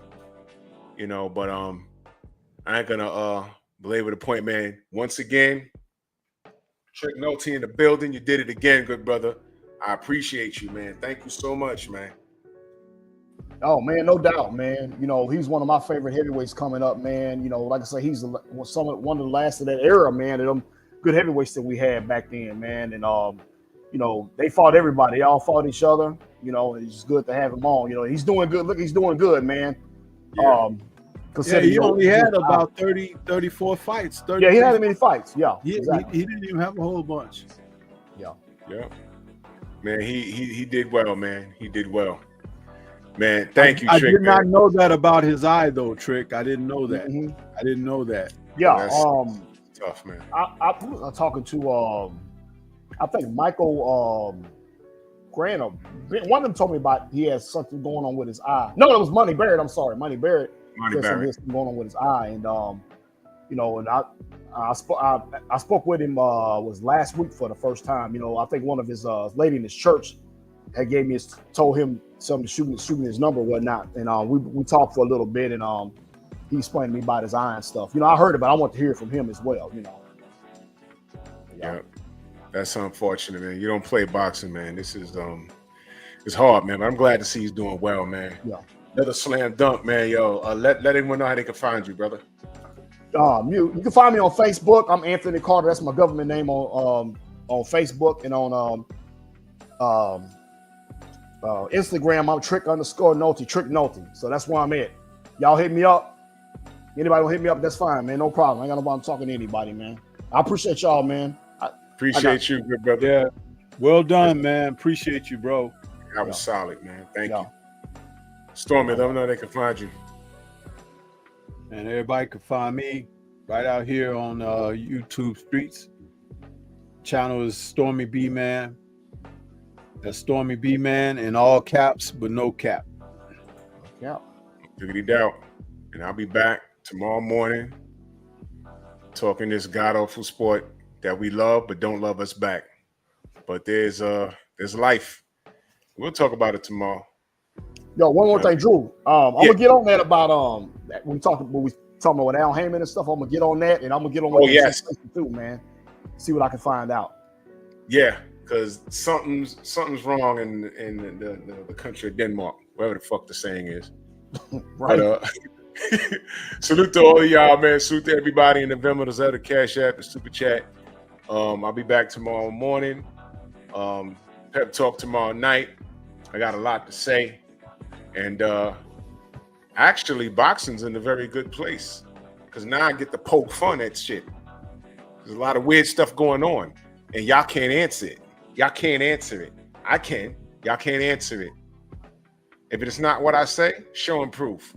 You know, but I ain't gonna belabor the point, man. Once again, Trick Nolte in the building. You did it again, good brother. I appreciate you, man. Thank you so much, man. Oh man, no doubt, man. You know, he's one of my favorite heavyweights coming up, man. You know, like I say, he's one of the last of that era, man. Of them good heavyweights that we had back then, man. And you know, they fought everybody. They all fought each other. You know, it's just good to have him on. You know, he's doing good. Look, he's doing good, man. Yeah. He only had about 34 fights. Yeah, he had many fights. Yeah, exactly. He didn't even have a whole bunch. Yeah. Man, he did well, man. He did well. Man, thank you, I Trick. did not know that about his eye, though, Trick. I didn't know that. Mm-hmm. I didn't know that. Yeah. That's tough, man. I was talking to I think Michael Grant. One of them told me about he has something going on with his eye. No, it was Money Barrett. I'm sorry, Money Barrett. Money Barrett. He has something going on with his eye, and you know, and I spoke with him was last week for the first time. You know, I think one of his lady in his church had told him something to shoot me his number or whatnot, and we talked for a little bit, and he explained to me about his eye and stuff. You know, I heard it, but I want to hear from him as well. You know. Yeah. That's unfortunate, man. You don't play boxing, man. This is it's hard, man. But I'm glad to see he's doing well, man. Yeah. Another slam dunk, man. Yo, let everyone know how they can find you, brother. You can find me on Facebook. I'm Anthony Carter. That's my government name on Facebook, and on Instagram. I'm Trick_Nolte, Trick Nolte. So that's where I'm at. Y'all hit me up. Anybody will hit me up, that's fine, man. No problem. I ain't got no problem talking to anybody, man. I appreciate y'all, man. Appreciate you, good brother. Yeah. Well done, man. Appreciate you, bro. That was solid, man. Thank you. Stormy, let them know they can find you. And everybody can find me right out here on YouTube streets. Channel is Stormy B Man. That's Stormy B Man in all caps, but no cap. Yeah. Diggity doubt. And I'll be back tomorrow morning talking this god awful sport that we love but don't love us back. But there's life. We'll talk about it tomorrow. Yo, one more thing, Drew. I'm gonna get on that about when we talking about with Al Heyman and stuff. I'm gonna get on that, and I'm gonna get on yes too, man. See what I can find out. Yeah, because something's wrong in the country of Denmark, wherever the fuck the saying is. Right. But, salute to all of y'all, man. Salute to everybody in the Venmo, the Zeta, Cash App, the Super Chat. I'll be back tomorrow morning. Pep talk tomorrow night. I got a lot to say. And actually, boxing's in a very good place. Because now I get to poke fun at shit. There's a lot of weird stuff going on. And y'all can't answer it. Y'all can't answer it. I can. Y'all can't answer it. If it's not what I say, show and proof.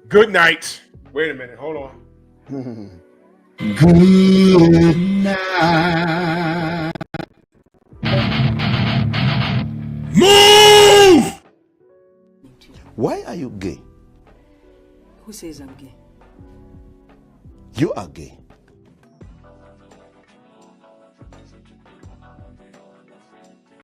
Good night. Wait a minute. Hold on. Good night. Move! Why are you gay? Who says I'm gay? You are gay.